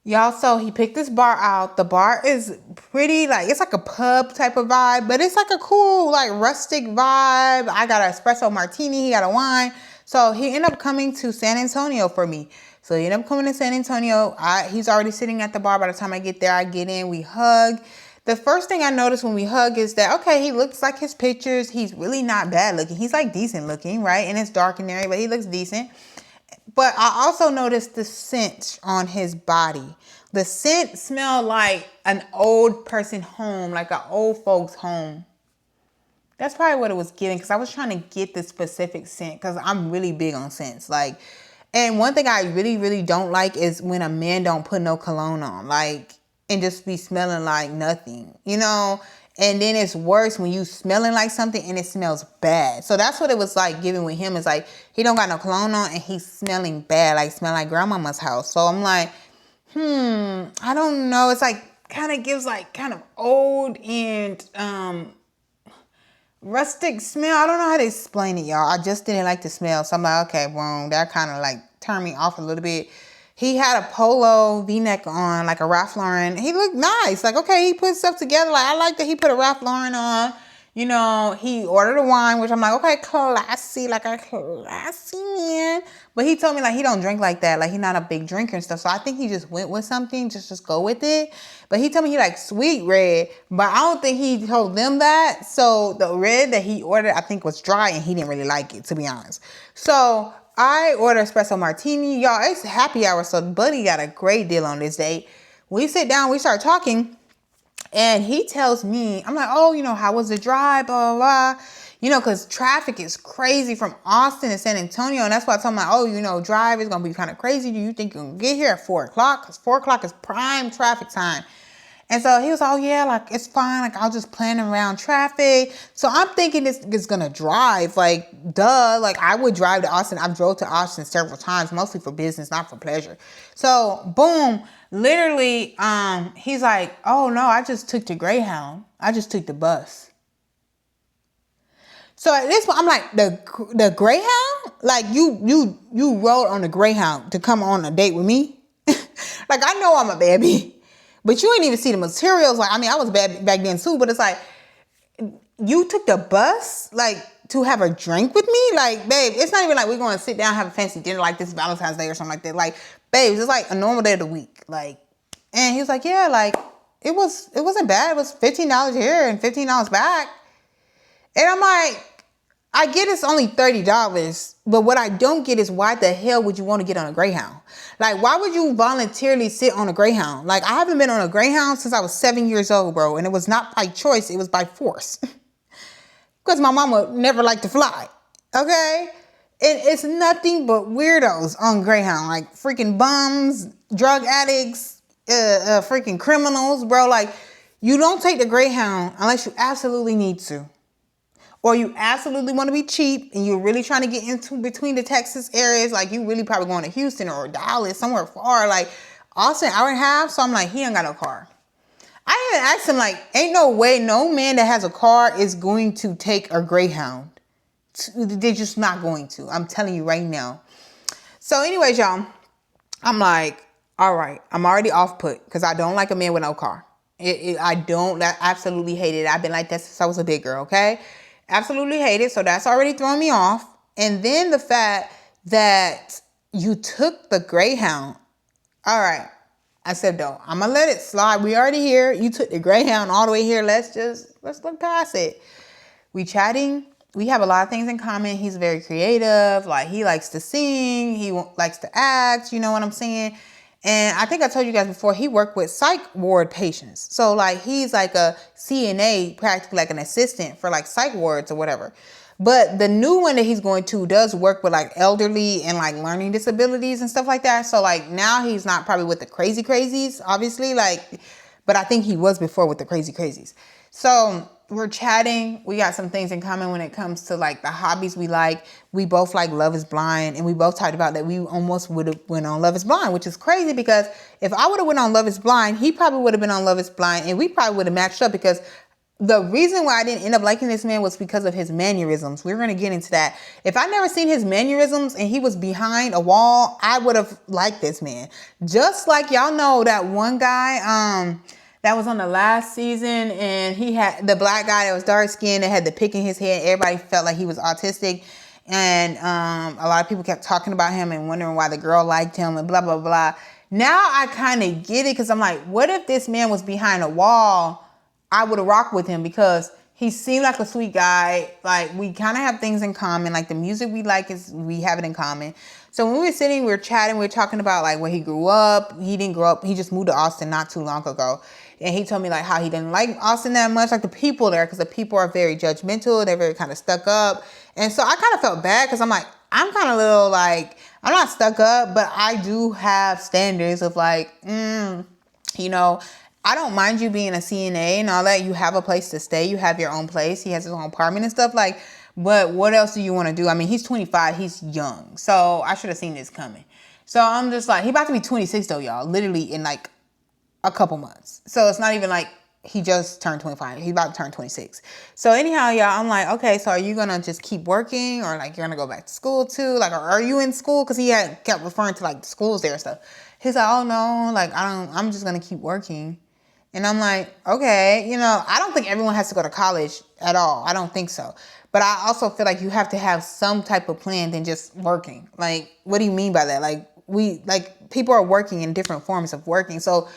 Y'all, so he picked this bar out. The bar is pretty, like, it's like a pub type of vibe, but it's like a cool, like, rustic vibe. I got an espresso martini. He got a wine. So he ended up coming to San Antonio for me. So he ended up coming to San Antonio. He's already sitting at the bar. By the time I get there, I get in, we hug. The first thing I noticed when we hug is that, okay, he looks like his pictures. He's really not bad looking. He's, like, decent looking, right? And it's dark in there, but he looks decent. But I also noticed the scent on his body. The scent smelled like an old person home, like an old folks home. That's probably what it was giving, because I was trying to get the specific scent, because I'm really big on scents. Like, and one thing I really, really don't like is when a man don't put no cologne on, like, and just be smelling like nothing, you know? And then it's worse when you smelling like something and it smells bad. So that's what it was like giving with him. Is like, he don't got no cologne on and he's smelling bad, like smell like grandmama's house. So I'm like, I don't know. It's like, kind of gives like kind of old and rustic smell. I don't know how to explain it, y'all. I just didn't like the smell. So I'm like, okay, well, that kind of like turned me off a little bit. He had a polo V-neck on, like a Ralph Lauren. He looked nice. Like, okay, he put stuff together. Like, I like that he put a Ralph Lauren on. You know, he ordered a wine, which I'm like, okay, classy, like a classy man. But he told me, like, he don't drink like that. Like, he's not a big drinker and stuff. So I think he just went with something, just go with it. But he told me he liked sweet red. But I don't think he told them that. So the red that he ordered, I think, was dry, and he didn't really like it, to be honest. So I ordered espresso martini. Y'all, it's happy hour, so Buddy got a great deal on this date. We sit down, we start talking, and he tells me, I'm like, oh, you know, how was the drive, blah, blah, blah. You know, because traffic is crazy from Austin to San Antonio, and that's why I told him, like, oh, you know, drive is going to be kind of crazy. Do you think you can get here at 4 o'clock? Because 4 o'clock is prime traffic time. And so he was, oh, yeah, like, it's fine. Like, I'll just plan around traffic. So I'm thinking this is going to drive. Like, duh. Like, I would drive to Austin. I've drove to Austin several times, mostly for business, not for pleasure. So, boom. Literally, he's like, oh, no, I just took the Greyhound. I just took the bus. So at this point, I'm like, the Greyhound? Like, you rode on the Greyhound to come on a date with me? Like, I know I'm a baby. But you ain't even see the materials. Like, I mean, I was bad back then too, but it's like, you took the bus, like, to have a drink with me? Like, babe, it's not even like we're going to sit down and have a fancy dinner like this Valentine's Day or something like that. Like, babe, it's like a normal day of the week. Like, and he was like, yeah, like, it wasn't bad. It was $15 here and $15 back. And I'm like, I get it's only $30, but what I don't get is why the hell would you want to get on a Greyhound? Like, why would you voluntarily sit on a Greyhound? Like, I haven't been on a Greyhound since I was 7 years old, bro. And it was not by choice. It was by force. Because my mama never liked to fly. Okay? And it's nothing but weirdos on Greyhound. Like, freaking bums, drug addicts, freaking criminals, bro. Like, you don't take the Greyhound unless you absolutely need to. Or you absolutely want to be cheap and you're really trying to get into between the Texas areas. Like, you really probably going to Houston or Dallas, somewhere far. Like, Austin, hour and a half. So I'm like, he ain't got no car. I even asked him, like, ain't no way no man that has a car is going to take a Greyhound. They're just not going to. I'm telling you right now. So anyways, y'all, I'm like, all right, I'm already off put because I don't like a man with no car. I absolutely hate it. I've been like that since I was a big girl, okay? Absolutely hate it. So that's already throwing me off. And then the fact that you took the Greyhound. All right. I said, though, I'm going to let it slide. We already here. You took the Greyhound all the way here. Let's look past it. We chatting. We have a lot of things in common. He's very creative. Like, he likes to sing. He likes to act. You know what I'm saying? And I think I told you guys before, he worked with psych ward patients. So, like, he's like a CNA, practically like an assistant for, like, psych wards or whatever. But the new one that he's going to does work with, like, elderly and, like, learning disabilities and stuff like that. So, like, now he's not probably with the crazies, obviously. Like, but I think he was before with the crazies. So, we're chatting. We got some things in common when it comes to like the hobbies we like. We both like Love is Blind, and we both talked about that we almost would have went on Love is Blind, which is crazy because if I would have went on Love is Blind, he probably would have been on Love is Blind, and we probably would have matched up because the reason why I didn't end up liking this man was because of his mannerisms. We're going to get into that. If I never seen his mannerisms and he was behind a wall, I would have liked this man. Just like y'all know that one guy, that was on the last season, and he had the black guy that was dark skinned that had the pick in his head. Everybody felt like he was autistic, and a lot of people kept talking about him and wondering why the girl liked him and blah blah blah. Now I kind of get it because I'm like, what if this man was behind a wall? I would have rocked with him because he seemed like a sweet guy. Like, we kind of have things in common. Like, the music we like we have it in common. So when we were sitting, we were chatting, we were talking about like where he grew up. He didn't grow up. He just moved to Austin not too long ago. And he told me like how he didn't like Austin that much, like the people there, because the people are very judgmental. They're very kind of stuck up. And so I kind of felt bad because I'm like, I'm kind of little like, I'm not stuck up, but I do have standards of like, you know, I don't mind you being a CNA and all that. You have a place to stay. You have your own place. He has his own apartment and stuff like, but what else do you want to do? I mean, he's 25. He's young. So I should have seen this coming. So I'm just like, he about to be 26 though, y'all, literally in like a couple months. So it's not even like he just turned 25. He's about to turn 26. So anyhow, y'all, I'm like, okay, so are you going to just keep working or like you're going to go back to school too? Like, or are you in school? Because he had kept referring to like the schools there and stuff. He's like, oh no, like I'm just going to keep working. And I'm like, okay, you know, I don't think everyone has to go to college at all. I don't think so. But I also feel like you have to have some type of plan than just working. Like, what do you mean by that? Like people are working in different forms of working. So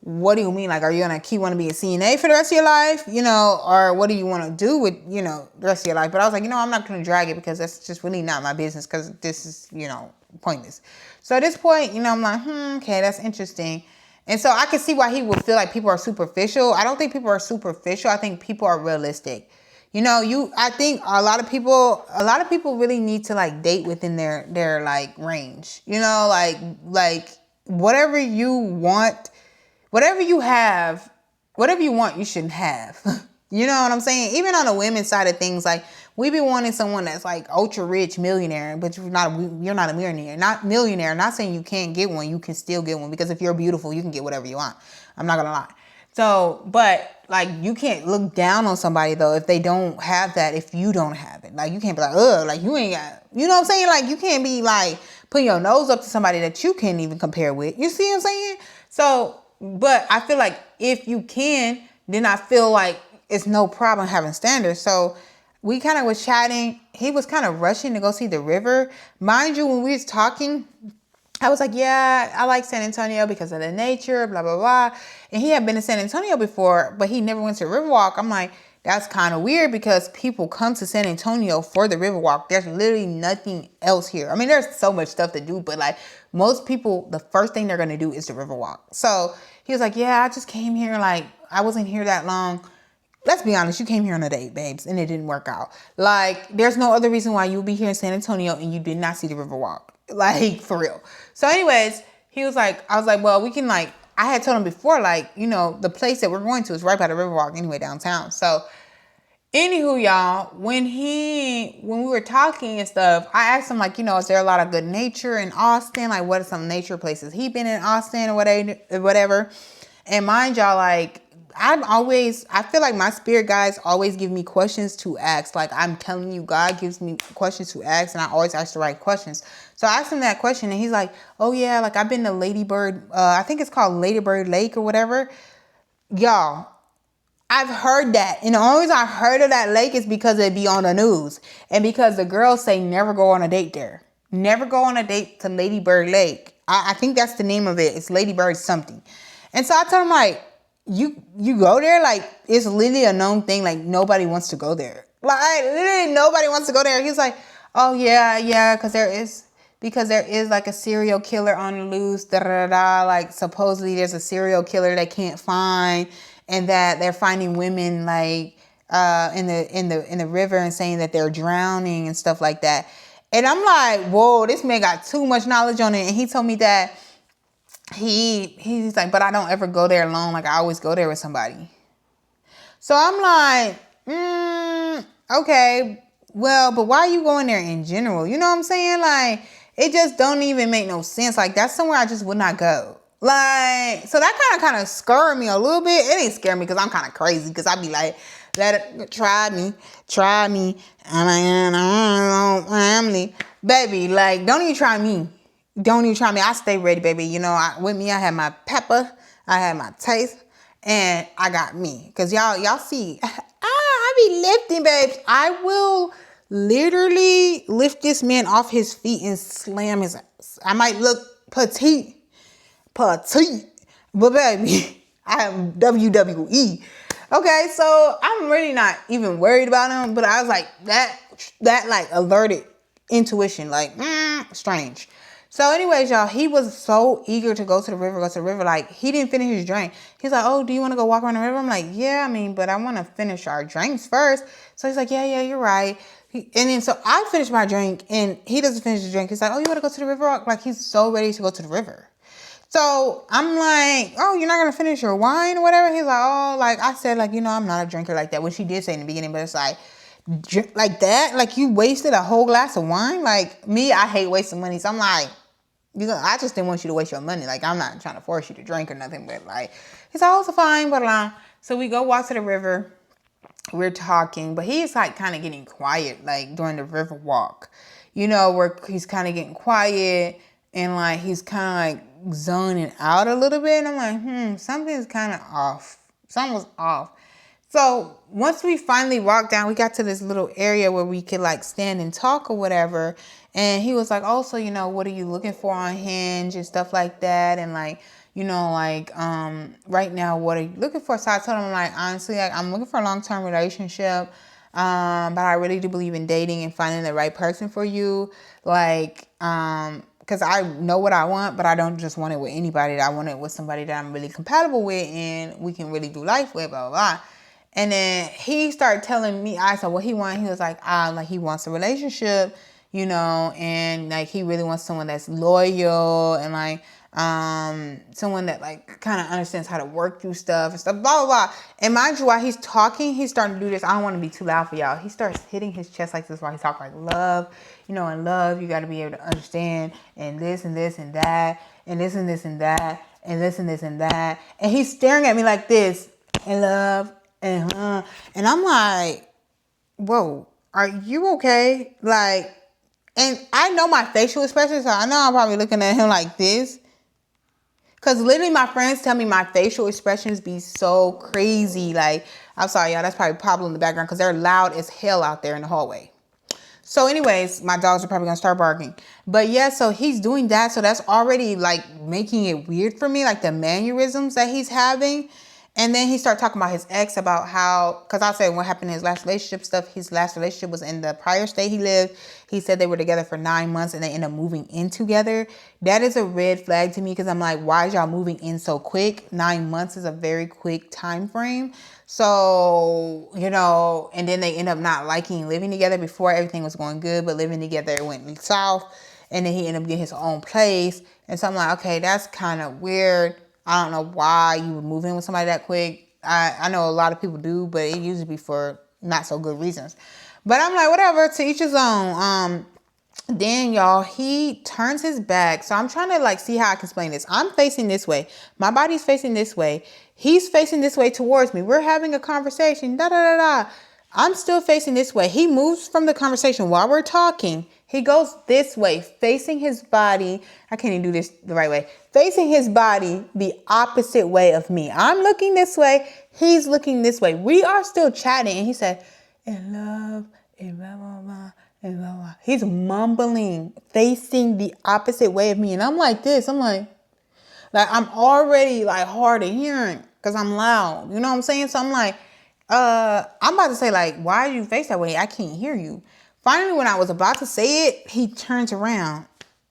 what do you mean? Like, are you going to want to be a CNA for the rest of your life? You know, or what do you want to do with, you know, the rest of your life? But I was like, you know, I'm not going to drag it because that's just really not my business because this is, you know, pointless. So at this point, you know, I'm like, okay, that's interesting. And so I can see why he would feel like people are superficial. I don't think people are superficial. I think people are realistic. You know, I think a lot of people really need to like date within their like range. You know, like whatever you want, whatever you want, you shouldn't have. You know what I'm saying? Even on the women's side of things, like we be wanting someone that's like ultra rich millionaire, but you're not a millionaire. Not millionaire. Not saying you can't get one. You can still get one because if you're beautiful, you can get whatever you want. I'm not gonna lie. So, but like you can't look down on somebody though if they don't have that. If you don't have it, like you can't be like, ugh, like you ain't got. You know what I'm saying? Like you can't be like putting your nose up to somebody that you can't even compare with. You see what I'm saying? So, but I feel like if you can, then I feel like it's no problem having standards. So we kind of was chatting. He was kind of rushing to go see the river. Mind you, when we was talking, I was like, yeah, I like San Antonio because of the nature, blah, blah, blah. And he had been to San Antonio before, but he never went to Riverwalk. I'm like, that's kind of weird because people come to San Antonio for the Riverwalk. There's literally nothing else here. I mean, there's so much stuff to do, but like most people, the first thing they're going to do is the Riverwalk. So he was like, yeah, I just came here. Like, I wasn't here that long. Let's be honest, you came here on a date, babes, and it didn't work out. Like, there's no other reason why you'll be here in San Antonio and you did not see the Riverwalk. Like, for real. So anyways, I was like, well, we can like, I had told him before, like, you know, the place that we're going to is right by the Riverwalk anyway, downtown. So anywho, y'all, when we were talking and stuff, I asked him like, you know, is there a lot of good nature in Austin? Like, what are some nature places he been in Austin or whatever? And mind y'all, like, I feel like my spirit guides always give me questions to ask. Like I'm telling you, God gives me questions to ask and I always ask the right questions. So I asked him that question and he's like, oh yeah, like I've been to Ladybird. I think it's called Ladybird Lake or whatever. Y'all, I've heard that. And the only reason I heard of that lake is because it'd be on the news. And because the girls say never go on a date there. Never go on a date to Ladybird Lake. I think that's the name of it. It's Ladybird something. And so I told him like, you go there, like it's literally a known thing, like nobody wants to go there. Like literally nobody wants to go there. He's like, oh yeah, because there is like a serial killer on the loose, like supposedly there's a serial killer they can't find, and that they're finding women like in the river and saying that they're drowning and stuff like that. And I'm like, whoa, this man got too much knowledge on it. And he told me that he's like, but I don't ever go there alone. Like I always go there with somebody. So I'm like, okay, well, but why are you going there in general? You know what I'm saying? Like, it just don't even make no sense. Like, that's somewhere I just would not go. Like, so that kind of scared me a little bit. It ain't scare me because I'm kind of crazy. Because I be like, try me. I'm family. Baby, like, don't even try me. Don't even try me. I stay ready, baby. You know, with me, I have my pepper. I have my taste. And I got me. Because y'all see, I be lifting, babes. I will literally lift this man off his feet and slam his ass. I might look petite, but baby, I am WWE. Okay, so I'm really not even worried about him, but I was like, that like alerted intuition, like, strange. So anyways, y'all, he was so eager to go to the river, Like, he didn't finish his drink. He's like, oh, do you want to go walk around the river? I'm like, yeah, I mean, but I want to finish our drinks first. So he's like, yeah, you're right. And then so I finished my drink, and he doesn't finish his drink. He's like, oh, you want to go to the river? Like, he's so ready to go to the river. So I'm like, oh, you're not going to finish your wine or whatever? He's like, oh, like I said, like, you know, I'm not a drinker like that, which he did say in the beginning, but it's like that, like you wasted a whole glass of wine. Like me, I hate wasting money. So I'm like, I just didn't want you to waste your money. Like, I'm not trying to force you to drink or nothing, but like, he's like, oh, it's fine, blah, blah. So we go walk to the river. We're talking, but he's like kind of getting quiet, like during the river walk, you know, where he's kind of getting quiet and like he's kind of like zoning out a little bit. And I'm like, something's kind of off. Something was off. So once we finally walked down, we got to this little area where we could like stand and talk or whatever. And he was like, oh, so, you know, what are you looking for on Hinge and stuff like that? And like, you know, like, right now, what are you looking for? So I told him, like, honestly, like, I'm looking for a long-term relationship. But I really do believe in dating and finding the right person for you. Like, because I know what I want, but I don't just want it with anybody. I want it with somebody that I'm really compatible with and we can really do life with, blah, blah, blah. And then he started telling me, I said, what he wanted. He was like he wants a relationship, you know, and like he really wants someone that's loyal and like someone that like kind of understands how to work through stuff and stuff, blah, blah, blah. And mind you, while he's talking, he's starting to do this. I don't want to be too loud for y'all. He starts hitting his chest like this while he's talking, like love, you know, and love, you got to be able to understand and this and this and that and this and this and that and this and this and that. And he's staring at me like this and love. And I'm like, whoa, are you okay? Like, and I know my facial expressions, so I know I'm probably looking at him like this. Because literally my friends tell me my facial expressions be so crazy. Like, I'm sorry, y'all, that's probably Pablo in the background because they're loud as hell out there in the hallway. So anyways, my dogs are probably going to start barking. But yeah, so he's doing that. So that's already like making it weird for me, like the mannerisms that he's having. And then he started talking about his ex, about how, because I said what happened in his last relationship stuff. His last relationship was in the prior state he lived. He said they were together for 9 months and they ended up moving in together. That is a red flag to me because I'm like, why is y'all moving in so quick? 9 months is a very quick time frame. So, you know, and then they end up not liking living together. Before everything was going good, but living together went south. And then he ended up getting his own place. And so I'm like, okay, that's kind of weird. I don't know why you would move in with somebody that quick. I know a lot of people do, but it usually be for not so good reasons. But I'm like, whatever, to each his own. Then y'all, he turns his back. So I'm trying to like see how I can explain this. I'm facing this way. My body's facing this way. He's facing this way towards me. We're having a conversation. Da da da da. I'm still facing this way. He moves from the conversation while we're talking. He goes this way, facing his body. I can't even do this the right way. Facing his body the opposite way of me. I'm looking this way. He's looking this way. We are still chatting. And he said, in love, in blah, blah, blah, and blah, blah. He's mumbling, facing the opposite way of me. And I'm like this. I'm like I'm already like hard of hearing because I'm loud. You know what I'm saying? So I'm like, I'm about to say like, why do you face that way? I can't hear you. Finally, when I was about to say it, he turns around.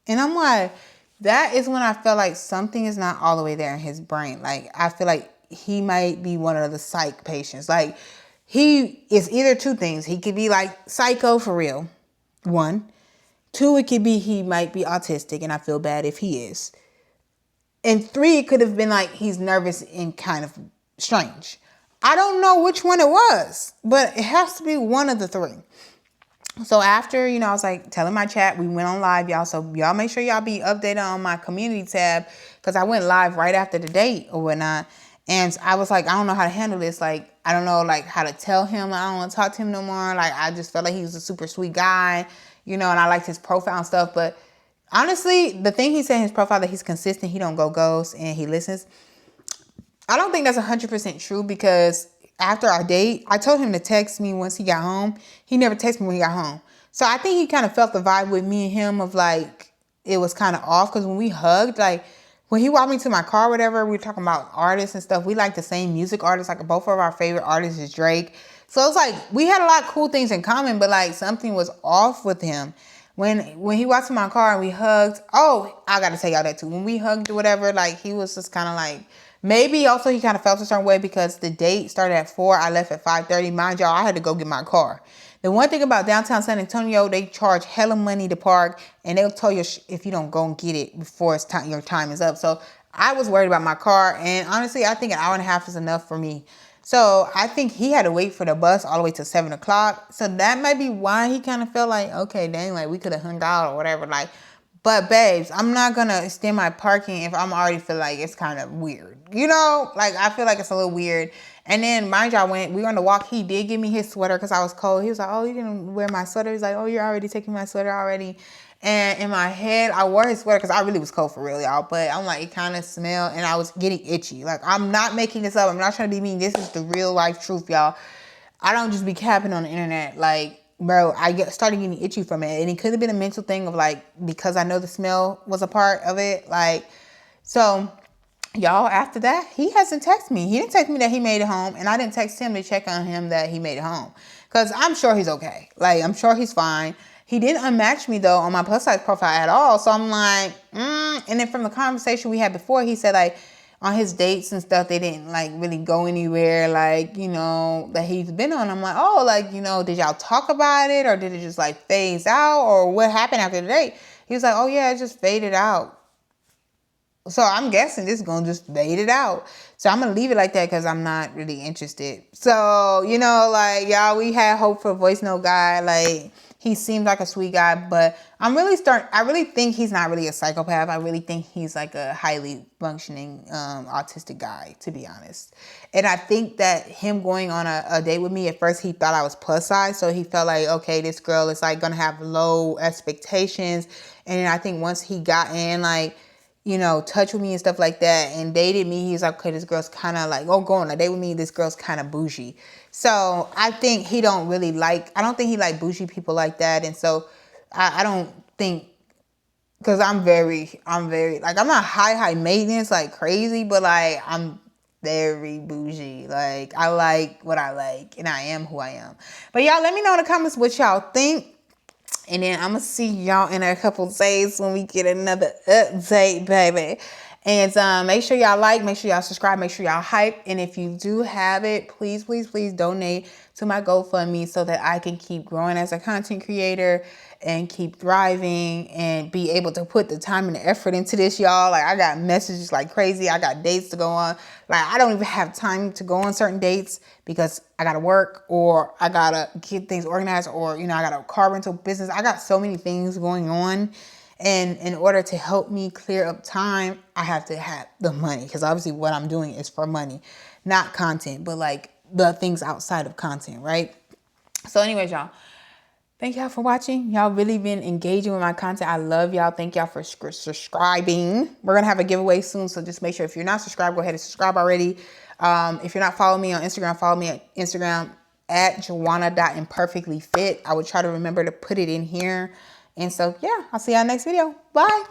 And I'm like, that is when I felt like something is not all the way there in his brain. Like, I feel like he might be one of the psych patients. Like, he is either two things. He could be like psycho for real. 1. 2, it could be he might be autistic, and I feel bad if he is. And 3, it could have been like he's nervous and kind of strange. I don't know which one it was, but it has to be one of the three. So after, I was like telling my chat, we went on live, y'all. So y'all make sure y'all be updated on my community tab, because I went live right after the date or whatnot. And I was like, I don't know how to handle this. Like, I don't know, like, how to tell him I don't want to talk to him no more. Like, I just felt like he was a super sweet guy, and I liked his profile and stuff. But honestly, the thing he said in his profile, that he's consistent, he don't go ghost, and he listens, I don't think that's 100% true, because after our date, I told him to text me once he got home. He never texted me when he got home. So I think he kind of felt the vibe with me and him of like, it was kind of off, because when we hugged, like when he walked me to my car, whatever, we were talking about artists and stuff. We like the same music artists. Like both of our favorite artists is Drake. So it's like we had a lot of cool things in common, but like something was off with him. When he walked to my car and we hugged, oh, I got to tell y'all that too. When we hugged or whatever, like he was just kind of like, maybe also he kind of felt a certain way because the date started at 4. I left at 5:30. Mind y'all, I had to go get my car. The one thing about downtown San Antonio, they charge hella money to park, and they'll tell you if you don't go and get it before it's time, your time is up. So I was worried about my car, and honestly, I think an hour and a half is enough for me. So I think he had to wait for the bus all the way to 7 o'clock. So that might be why he kind of felt like, okay, dang, like we could have hung out or whatever. Like, but babes, I'm not going to extend my parking if I'm already feel like it's kind of weird. Like I feel like it's a little weird. And then mind y'all, when we were on the walk, he did give me his sweater because I was cold. He was like, oh, you didn't wear my sweater. He's like, oh, you're already taking my sweater already. And in my head, I wore his sweater because I really was cold for real, y'all. But I'm like, it kind of smelled and I was getting itchy. Like, I'm not making this up. I'm not trying to be mean. This is the real life truth, y'all. I don't just be capping on the internet. Like, bro, started getting itchy from it. And it could have been a mental thing of like, because I know the smell was a part of it. Like, so y'all, after that, he hasn't texted me. He didn't text me that he made it home. And I didn't text him to check on him that he made it home. Because I'm sure he's okay. Like, I'm sure he's fine. He didn't unmatch me, though, on my plus size profile at all. So I'm like, And then from the conversation we had before, he said, like, on his dates and stuff, they didn't, like, really go anywhere, like, that he's been on. I'm like, oh, like, did y'all talk about it? Or did it just, like, phase out? Or what happened after the date? He was like, oh, yeah, it just faded out. So I'm guessing this is going to just fade it out. So I'm going to leave it like that because I'm not really interested. So, like, y'all, we had hope for Voice Note guy. Like, he seemed like a sweet guy, but I really think he's not really a psychopath. I really think he's like a highly functioning autistic guy, to be honest. And I think that him going on a date with me, at first he thought I was plus size. So he felt like, okay, this girl is like going to have low expectations. And then I think once he got in, like, touch with me and stuff like that and dated me, he's like, okay, this girl's kind of like, go on a date with me, this girl's kind of bougie. So I think I don't think he like bougie people like that. And so I don't think, because I'm very, like, I'm not high maintenance like crazy, but like, I'm very bougie. Like, I like what I like and I am who I am. But y'all, let me know in the comments what y'all think. And then I'm going to see y'all in a couple days when we get another update, baby. And make sure y'all like, make sure y'all subscribe, make sure y'all hype. And if you do have it, please, please, please donate to my GoFundMe so that I can keep growing as a content creator and keep thriving and be able to put the time and the effort into this, y'all. Like, I got messages like crazy. I got dates to go on. Like, I don't even have time to go on certain dates because I got to work or I got to get things organized or, I got a car rental business. I got so many things going on. And in order to help me clear up time, I have to have the money, because obviously what I'm doing is for money, not content, but like the things outside of content, right? So anyways, y'all, thank y'all for watching. Y'all really been engaging with my content. I love y'all. Thank y'all for subscribing. We're going to have a giveaway soon, so just make sure if you're not subscribed, go ahead and subscribe already. If you're not following me on Instagram, follow me at Instagram at joanna.imperfectlyfit. I would try to remember to put it in here. And so, yeah, I'll see y'all next video. Bye.